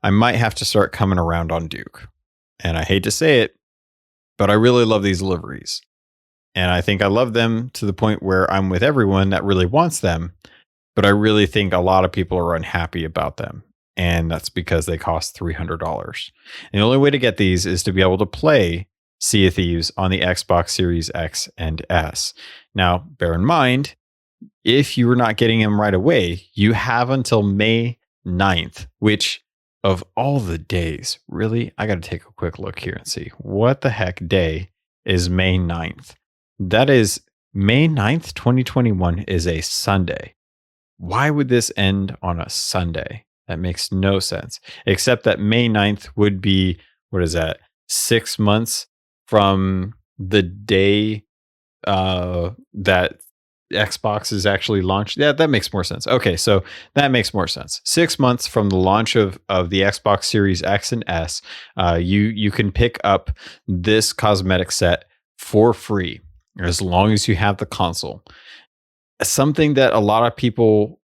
I might have to start coming around on Duke. And I hate to say it, but I really love these liveries. And I think I love them to the point where I'm with everyone that really wants them. But I really think a lot of people are unhappy about them. And that's because they cost $300. And the only way to get these is to be able to play Sea of Thieves on the Xbox Series X and S. Now, bear in mind, if you were not getting them right away, you have until May 9th, which of all the days, really, I got to take a quick look here and see what the heck day is May 9th. That is May 9th, 2021 is a Sunday. Why would this end on a Sunday? That makes no sense, except that May 9th would be what is that? 6 months from the day that Xbox is actually launched. Yeah, that makes more sense. Okay, so that makes more sense. 6 months from the launch of the Xbox Series X and S, you can pick up this cosmetic set for free as long as you have the console. Something that a lot of people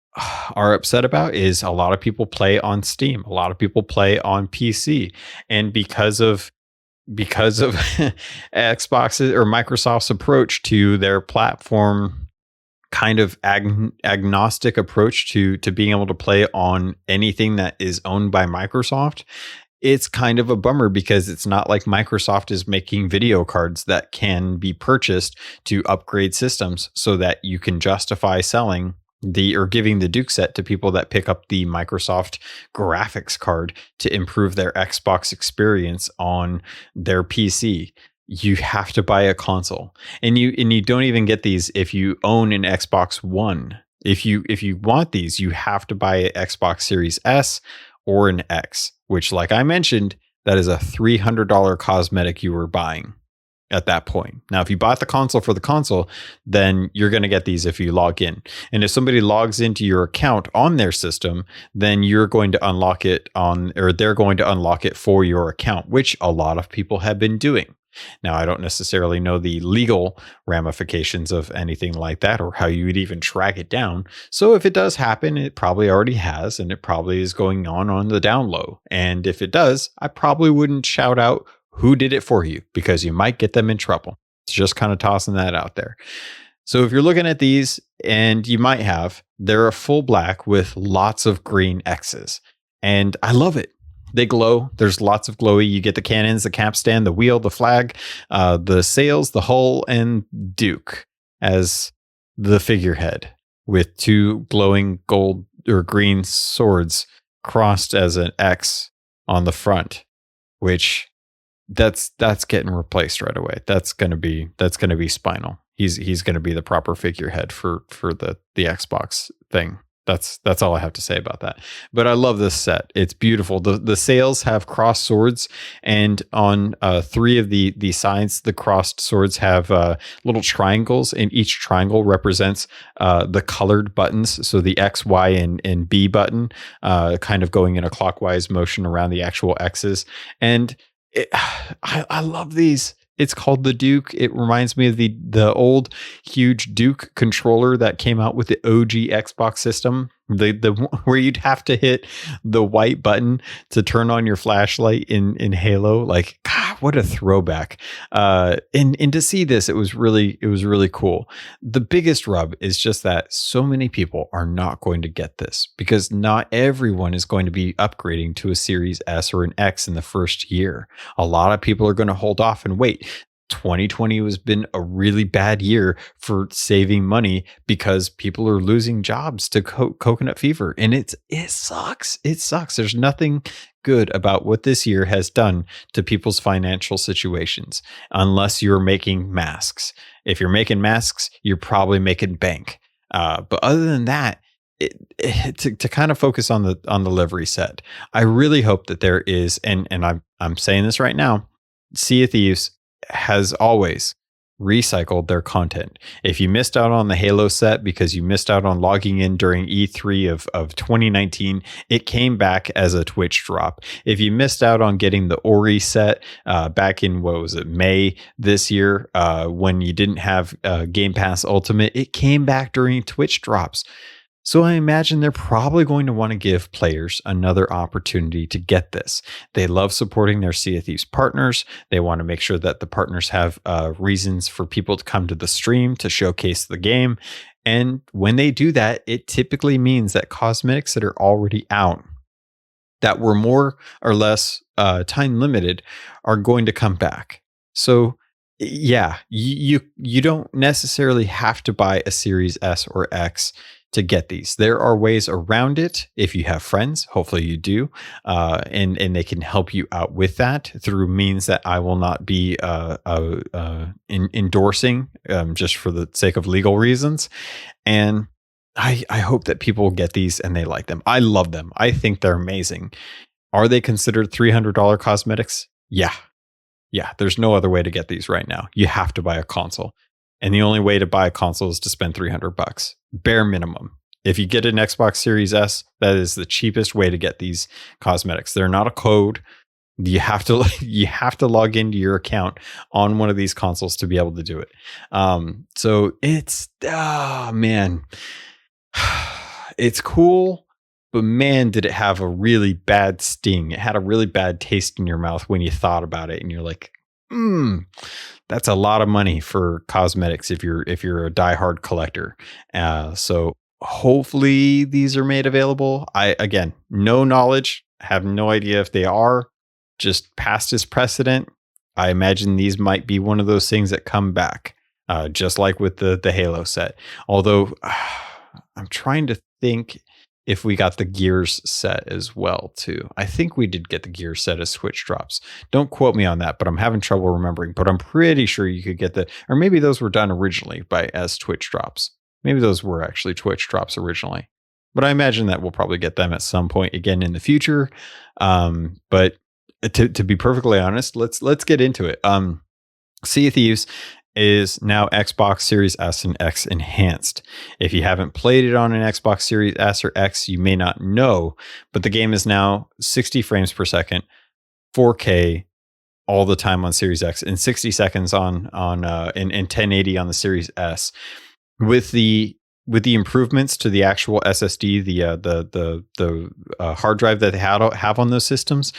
are upset about is a lot of people play on Steam, a lot of people play on PC, and because of Xbox's or Microsoft's approach to their platform, kind of agnostic approach to being able to play on anything that is owned by Microsoft, it's kind of a bummer because it's not like Microsoft is making video cards that can be purchased to upgrade systems so that you can justify selling or giving the Duke set to people that pick up the Microsoft graphics card to improve their Xbox experience on their PC. You have to buy a console, and you don't even get these if you own an Xbox One. If you want these, you have to buy an Xbox Series S or an X, which, like I mentioned, that is a $300 cosmetic you were buying at that point. Now, if you bought the console for the console, then you're going to get these if you log in. And if somebody logs into your account on their system, then you're going to unlock it they're going to unlock it for your account, which a lot of people have been doing. Now, I don't necessarily know the legal ramifications of anything like that or how you would even track it down. So if it does happen, it probably already has, and it probably is going on the down low. And if it does, I probably wouldn't shout out who did it for you because you might get them in trouble. It's just kind of tossing that out there. So if you're looking at these, and you might have, they're a full black with lots of green X's. And I love it. They glow. There's lots of glowy. You get the cannons, the capstan, the wheel, the flag, the sails, the hull, and Duke as the figurehead with two glowing gold or green swords crossed as an X on the front, which that's getting replaced right away. That's gonna be Spinal. He's gonna be the proper figurehead for the Xbox thing. That's all I have to say about that. But I love this set. It's beautiful. The sails have crossed swords, and on 3 of the sides, the crossed swords have little triangles, and each triangle represents the colored buttons. So the X, Y, and B button, kind of going in a clockwise motion around the actual X's. And I love these. It's called the Duke. It reminds me of the old huge Duke controller that came out with the OG Xbox system. The where you'd have to hit the white button to turn on your flashlight in Halo. Like, God, what a throwback. And to see this, it was really cool. The biggest rub is just that so many people are not going to get this because not everyone is going to be upgrading to a Series S or an X in the first year. A lot of people are going to hold off and wait. 2020 has been a really bad year for saving money because people are losing jobs to coconut fever, and it sucks. It sucks. There's nothing good about what this year has done to people's financial situations, unless you're making masks. If you're making masks, you're probably making bank. But other than that, to kind of focus on the livery set, I really hope that there is, and I'm saying this right now, Sea of Thieves has always recycled their content. If you missed out on the Halo set because you missed out on logging in during E3 of 2019, it came back as a Twitch drop. If you missed out on getting the Ori set back in, May this year, when you didn't have Game Pass Ultimate, it came back during Twitch drops. So I imagine they're probably going to want to give players another opportunity to get this. They love supporting their Sea of Thieves partners. They want to make sure that the partners have reasons for people to come to the stream to showcase the game. And when they do that, it typically means that cosmetics that are already out, that were more or less time limited, are going to come back. So yeah, you don't necessarily have to buy a Series S or X to get these. There are ways around it if you have friends. Hopefully you do, and they can help you out with that through means that I will not be endorsing, just for the sake of legal reasons. And I hope that people get these and they like them. I love them. I think they're amazing. Are they considered $300 cosmetics? Yeah. Yeah. There's no other way to get these right now. You have to buy a console. And the only way to buy a console is to spend $300, bare minimum. If you get an Xbox Series S, that is the cheapest way to get these cosmetics. They're not a code. You have to log into your account on one of these consoles to be able to do it. So it's man, it's cool, but man, did it have a really bad sting. It had a really bad taste in your mouth when you thought about it, and you're like, that's a lot of money for cosmetics if you're a diehard collector. So hopefully these are made available. Again, no knowledge, have no idea if they are. Just past is precedent. I imagine these might be one of those things that come back, just like with the Halo set. Although I'm trying to think if we got the Gears set as well too. I think we did get the Gears set as Twitch drops. Don't quote me on that, but I'm having trouble remembering. But I'm pretty sure you could get or maybe those were done originally as Twitch drops. Maybe those were actually Twitch drops originally. But I imagine that we'll probably get them at some point again in the future. But to be perfectly honest, let's get into it. Sea of Thieves is now Xbox Series S and X enhanced. If you haven't played it on an Xbox Series S or X, you may not know, but the game is now 60 frames per second, 4K all the time on Series X, and 60 seconds in 1080 on the Series S. With the improvements to the actual SSD, the hard drive that they have on those systems,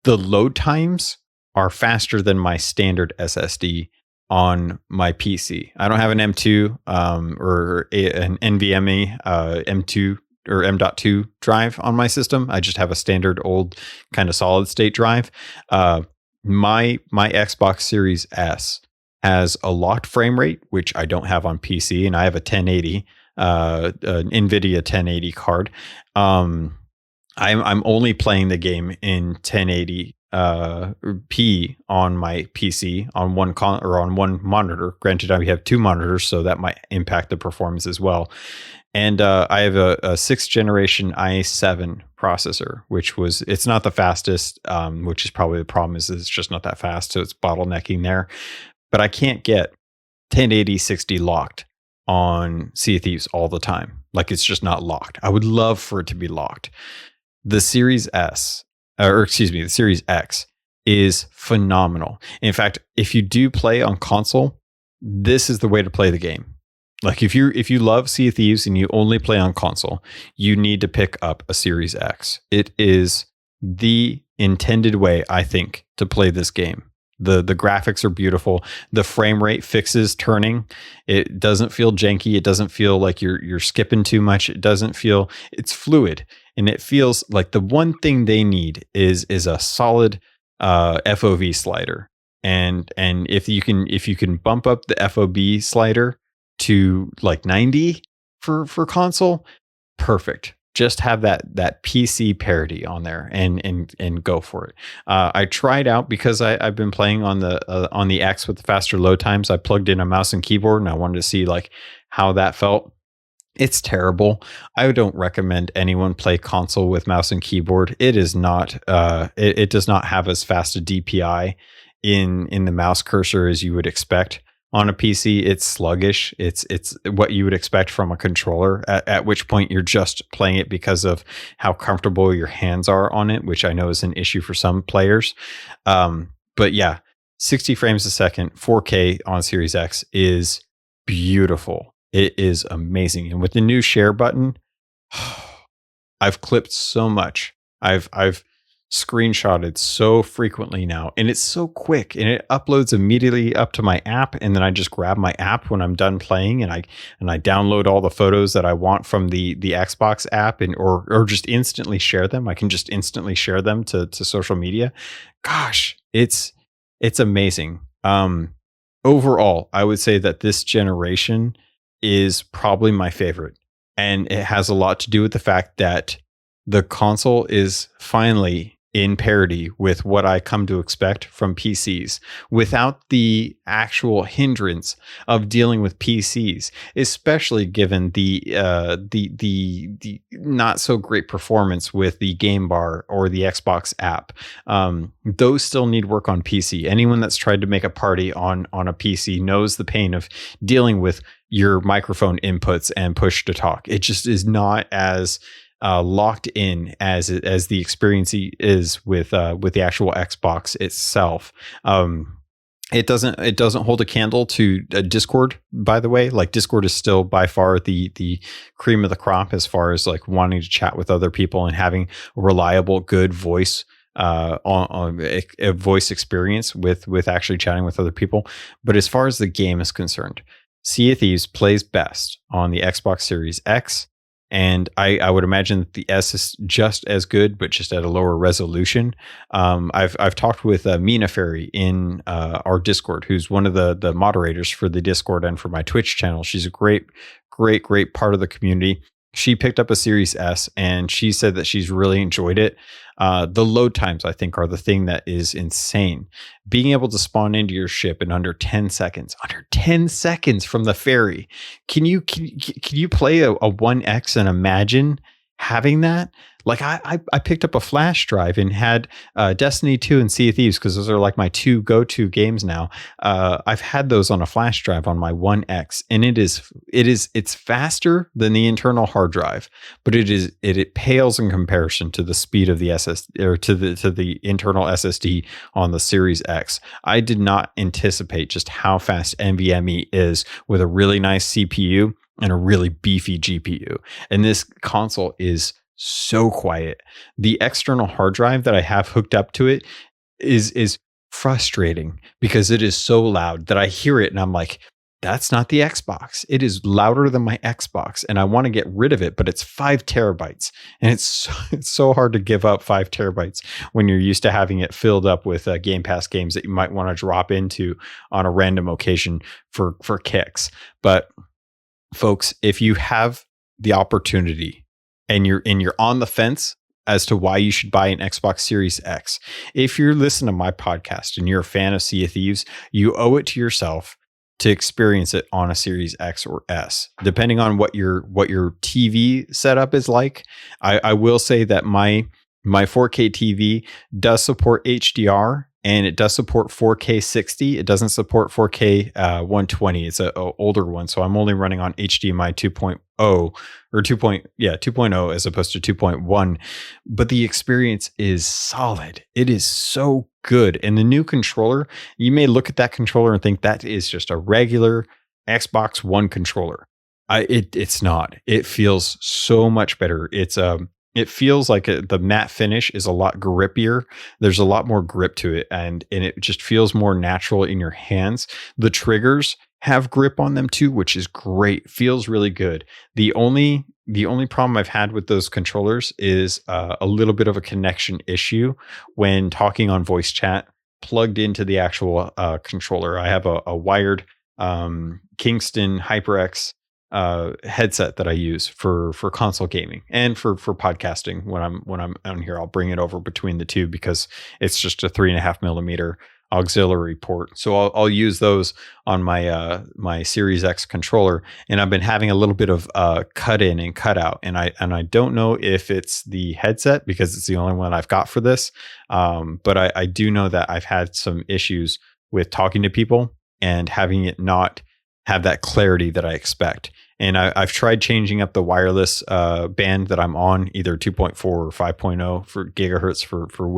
the load times are faster than my standard SSD on my PC. I don't have an M2 or an NVMe M2 or M.2 drive on my system. I just have a standard old kind of solid state drive. My Xbox Series S has a locked frame rate, which I don't have on PC, and I have a 1080 an NVIDIA 1080 card. I'm only playing the game in 1080p on my PC on one monitor. Granted, I have two monitors, so that might impact the performance as well. And I have a 6th generation i7 processor, it's not the fastest, which is probably the problem. Is it's just not that fast, so it's bottlenecking there. But I can't get 1080 60 locked on Sea of Thieves all the time. Like, it's just not locked. I would love for it to be locked. The Series the Series X is phenomenal. In fact, if you do play on console, this is the way to play the game. Like, if you love Sea of Thieves and you only play on console, you need to pick up a Series X. It is the intended way, I think, to play this game. The graphics are beautiful. The frame rate fixes turning. It doesn't feel janky. It doesn't feel like you're skipping too much. It's fluid, and it feels like the one thing they need is a solid FOV slider. And if you can bump up the FOV slider to like 90 for console, perfect. Just have that PC parity on there and go for it. I tried out, because I've been playing on the X with the faster load times. I plugged in a mouse and keyboard, and I wanted to see like how that felt. It's terrible. I don't recommend anyone play console with mouse and keyboard. It is not. It does not have as fast a DPI in the mouse cursor as you would expect. On a PC, it's sluggish. It's what you would expect from a controller, at which point you're just playing it because of how comfortable your hands are on it, which I know is an issue for some players. But yeah, 60 frames a second, 4K on Series X is beautiful. It is amazing. And with the new share button, I've clipped so much. I've screenshotted so frequently now, and it's so quick, and it uploads immediately up to my app, and then I just grab my app when I'm done playing, and I download all the photos that I want from the Xbox app, or just instantly share them. I can just instantly share them to social media. Gosh, it's amazing. Overall, I would say that this generation is probably my favorite, and it has a lot to do with the fact that the console is finally in parity with what I come to expect from PCs without the actual hindrance of dealing with PCs, especially given the not so great performance with the game bar or the Xbox app. Those still need work on PC. Anyone that's tried to make a party on a PC knows the pain of dealing with your microphone inputs and push to talk. It just is not as locked in as the experience is with the actual Xbox itself. It doesn't hold a candle to Discord, by the way. Like, Discord is still by far the cream of the crop as far as like wanting to chat with other people and having a reliable, good voice on a voice experience with actually chatting with other people. But as far as the game is concerned, Sea of Thieves plays best on the Xbox Series X. And I would imagine that the S is just as good, but just at a lower resolution. I've talked with Mina Ferry in our Discord, who's one of the moderators for the Discord and for my Twitch channel. She's a great part of the community. She picked up a Series S and she said that she's really enjoyed it. The load times, I think, are the thing that is insane. Being able to spawn into your ship in under 10 seconds from the ferry. Can you play a 1X and imagine having that? Like, I picked up a flash drive and had Destiny 2 and Sea of Thieves, because those are like my two go-to games now. I've had those on a flash drive on my 1X, and it's faster than the internal hard drive, but it pales in comparison to the speed of the or to the internal SSD on the Series X. I did not anticipate just how fast NVMe is with a really nice CPU and a really beefy GPU. And this console is so quiet. The external hard drive that I have hooked up to it is frustrating because it is so loud that I hear it and I'm like, that's not the Xbox. It is louder than my Xbox, and I want to get rid of it, but it's 5 terabytes, and it's so hard to give up 5 terabytes when you're used to having it filled up with Game Pass games that you might want to drop into on a random occasion for kicks. But folks, if you have the opportunity and you're on the fence as to why you should buy an Xbox Series X, if you're listening to my podcast and you're a fan of Sea of Thieves, you owe it to yourself to experience it on a Series X or S, depending on what your TV setup is like. I will say that my 4K TV does support HDR, and it does support 4K 60. It doesn't support 4K 120. It's an older one, so I'm only running on HDMI 2.0 or 2.0 as opposed to 2.1. But the experience is solid. It is so good. And the new controller, you may look at that controller and think that is just a regular Xbox One controller. It's not. It feels so much better. It feels like the matte finish is a lot grippier. There's a lot more grip to it, and it just feels more natural in your hands. The triggers have grip on them too, which is great. Feels really good. The only problem I've had with those controllers is a little bit of a connection issue when talking on voice chat plugged into the actual controller. I have a wired Kingston HyperX headset that I use for console gaming and for podcasting. When I'm on here, I'll bring it over between the two because it's just a 3.5 millimeter auxiliary port. So I'll use those on my Series X controller, and I've been having a little bit of cut in and cut out, and I don't know if it's the headset because it's the only one I've got for this, but I do know that I've had some issues with talking to people and having it not have that clarity that I expect. And I've tried changing up the wireless band that I'm on, either 2.4 or 5.0 for gigahertz for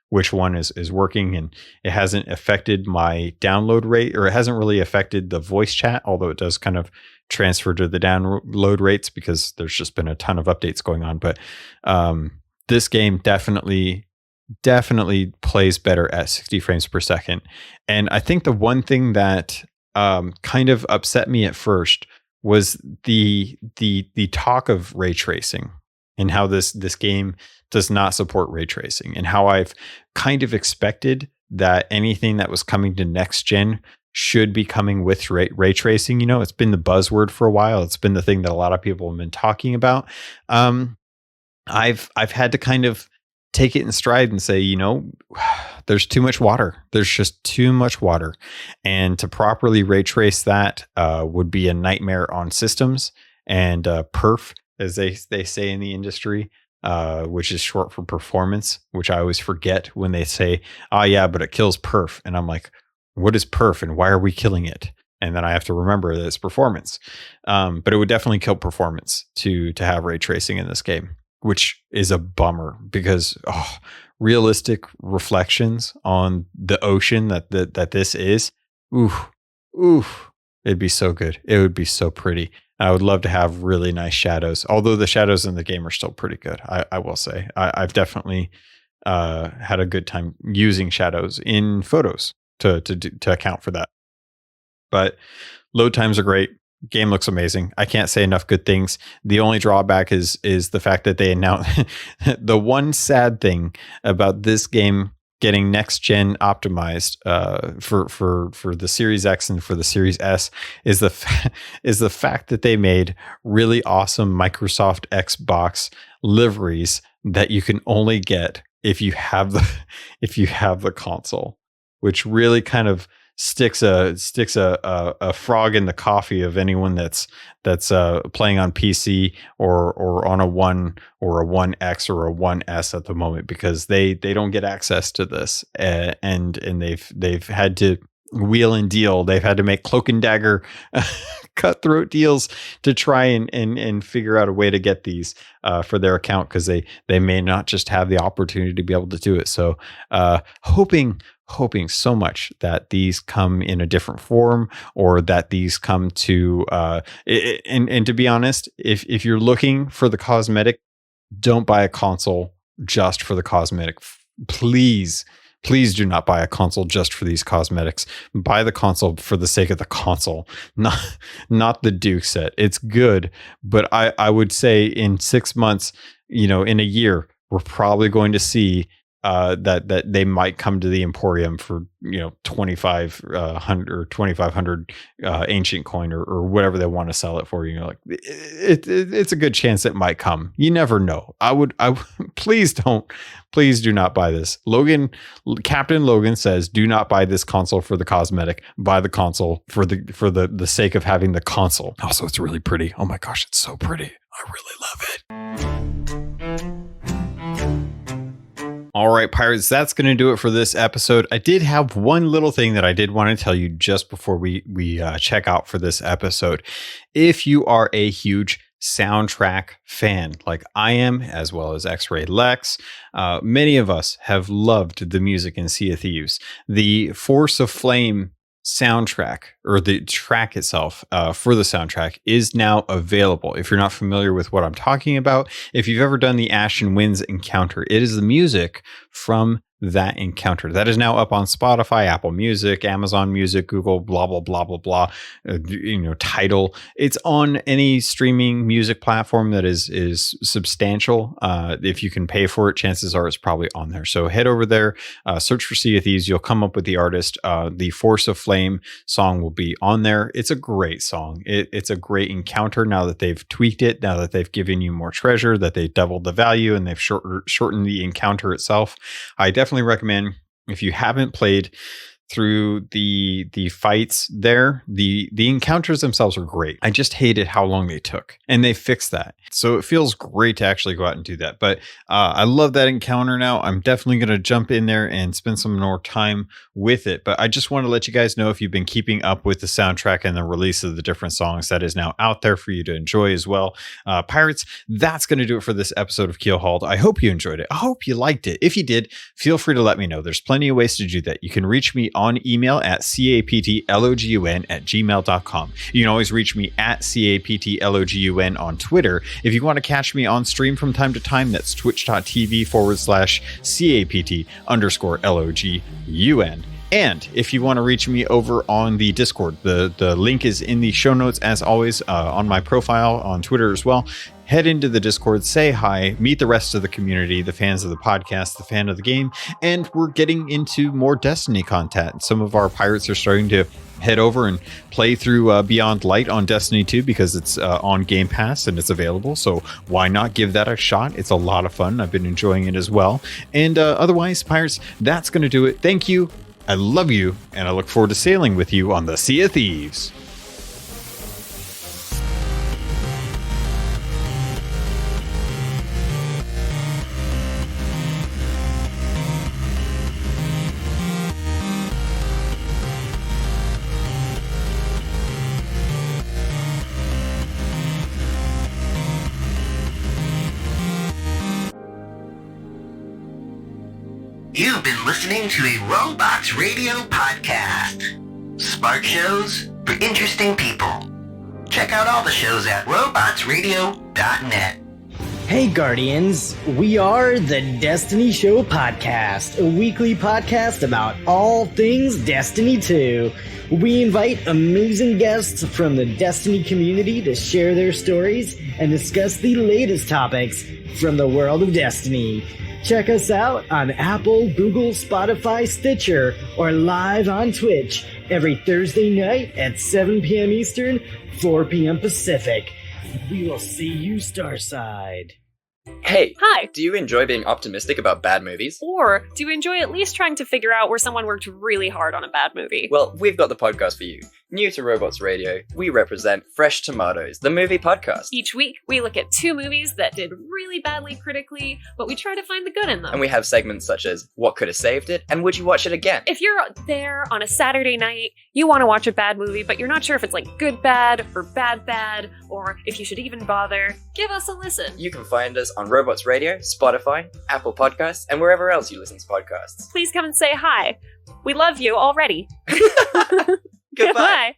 which one is working, and it hasn't affected my download rate, or it hasn't really affected the voice chat, although it does kind of transfer to the download rates because there's just been a ton of updates going on. But this game definitely plays better at 60 frames per second. And I think the one thing that kind of upset me at first was the talk of ray tracing and how this game does not support ray tracing, and how I've kind of expected that anything that was coming to next gen should be coming with ray tracing. You know, it's been the buzzword for a while. It's been the thing that a lot of people have been talking about. I've had to kind of take it in stride and say, there's too much water. There's just too much water. And to properly ray trace that would be a nightmare on systems. And perf, as they say in the industry, which is short for performance, which I always forget when they say, oh yeah, but it kills perf. And I'm like, what is perf and why are we killing it? And then I have to remember that it's performance. But it would definitely kill performance to have ray tracing in this game, which is a bummer because realistic reflections on the ocean that this is, it'd be so good. It would be so pretty. I would love to have really nice shadows, although the shadows in the game are still pretty good. I will say I've definitely had a good time using shadows in photos to account for that. But load times are great. Game looks amazing. I can't say enough good things. The only drawback is the fact that they announced the one sad thing about this game getting next gen optimized for the Series X and for the Series S is the fact that they made really awesome Microsoft Xbox liveries that you can only get if you have the console, which really kind of sticks a frog in the coffee of anyone that's playing on PC or on a 1 or a 1X or a 1S at the moment, because they don't get access to this, and they've had to wheel and deal. They've had to make cloak and dagger cutthroat deals to try and figure out a way to get these for their account, because they may not just have the opportunity to be able to do it. So hoping so much that these come in a different form, or that these come to and to be honest, if you're looking for the cosmetic, don't buy a console just for the cosmetic. Please do not buy a console just for these cosmetics. Buy the console for the sake of the console, not the Duke set. It's good, but I would say in 6 months, in a year, we're probably going to see that they might come to the Emporium for 2,500 or 2,500 ancient coin or whatever they want to sell it for. It's a good chance it might come. You never know. I please do not buy this. CaptainLogun says, do not buy this console for the cosmetic. Buy the console for the sake of having the console. Also, it's really pretty. Oh my gosh, it's so pretty. I really love it. All right, Pirates, that's going to do it for this episode. I did have one little thing that I did want to tell you just before we check out for this episode. If you are a huge soundtrack fan like I am, as well as X-Ray Lex, many of us have loved the music in Sea of Thieves. The Force of Flame soundtrack, or the track itself for the soundtrack, is now available. If you're not familiar with what I'm talking about, if you've ever done the Ashen Winds encounter, it is the music from that encounter that is now up on Spotify, Apple Music, Amazon Music, Google, blah blah blah blah blah, Tidal. It's on any streaming music platform that is substantial. If you can pay for it, chances are it's probably on there. So head over there, search for Sea of Thieves. You'll come up with the artist. The Force of Flame song will be on there. It's a great song. It's a great encounter now that they've tweaked it, now that they've given you more treasure, that they've doubled the value, and they've shortened the encounter itself. I definitely recommend, if you haven't played through the fights there, the encounters themselves are great. I just hated how long they took, and they fixed that. So it feels great to actually go out and do that. But I love that encounter now. I'm definitely going to jump in there and spend some more time with it. But I just want to let you guys know, if you've been keeping up with the soundtrack and the release of the different songs, that is now out there for you to enjoy as well. Pirates, that's going to do it for this episode of Keelhauled. I hope you enjoyed it. I hope you liked it. If you did, feel free to let me know. There's plenty of ways to do that. You can reach me on email at captlogun@gmail.com. You can always reach me at captlogun on Twitter. If you want to catch me on stream from time to time, that's twitch.tv/capt_logun. And if you want to reach me over on the Discord, the link is in the show notes, as always, on my profile on Twitter as well. Head into the Discord, say hi, meet the rest of the community, the fans of the podcast, the fan of the game, and we're getting into more Destiny content. Some of our pirates are starting to head over and play through Beyond Light on Destiny 2 because it's on Game Pass and it's available. So why not give that a shot? It's a lot of fun. I've been enjoying it as well. And otherwise, pirates, that's going to do it. Thank you. I love you, and I look forward to sailing with you on the Sea of Thieves. You've been listening to a Robots Radio podcast. Smart shows for interesting people. Check out all the shows at robotsradio.net. Hey Guardians, we are the Destiny Show Podcast, a weekly podcast about all things Destiny 2. We invite amazing guests from the Destiny community to share their stories and discuss the latest topics from the world of Destiny. Check us out on Apple, Google, Spotify, Stitcher, or live on Twitch every Thursday night at 7 p.m. Eastern, 4 p.m. Pacific. We will see you Starside. Hey! Hi! Do you enjoy being optimistic about bad movies? Or do you enjoy at least trying to figure out where someone worked really hard on a bad movie? Well, we've got the podcast for you. New to Robots Radio, we represent Fresh Tomatoes, the movie podcast. Each week, we look at 2 movies that did really badly critically, but we try to find the good in them. And we have segments such as What Could Have Saved It, and Would You Watch It Again? If you're there on a Saturday night, you want to watch a bad movie, but you're not sure if it's like good bad, or bad bad, or if you should even bother, give us a listen. You can find us on Robots Radio, Spotify, Apple Podcasts, and wherever else you listen to podcasts. Please come and say hi. We love you already. Goodbye.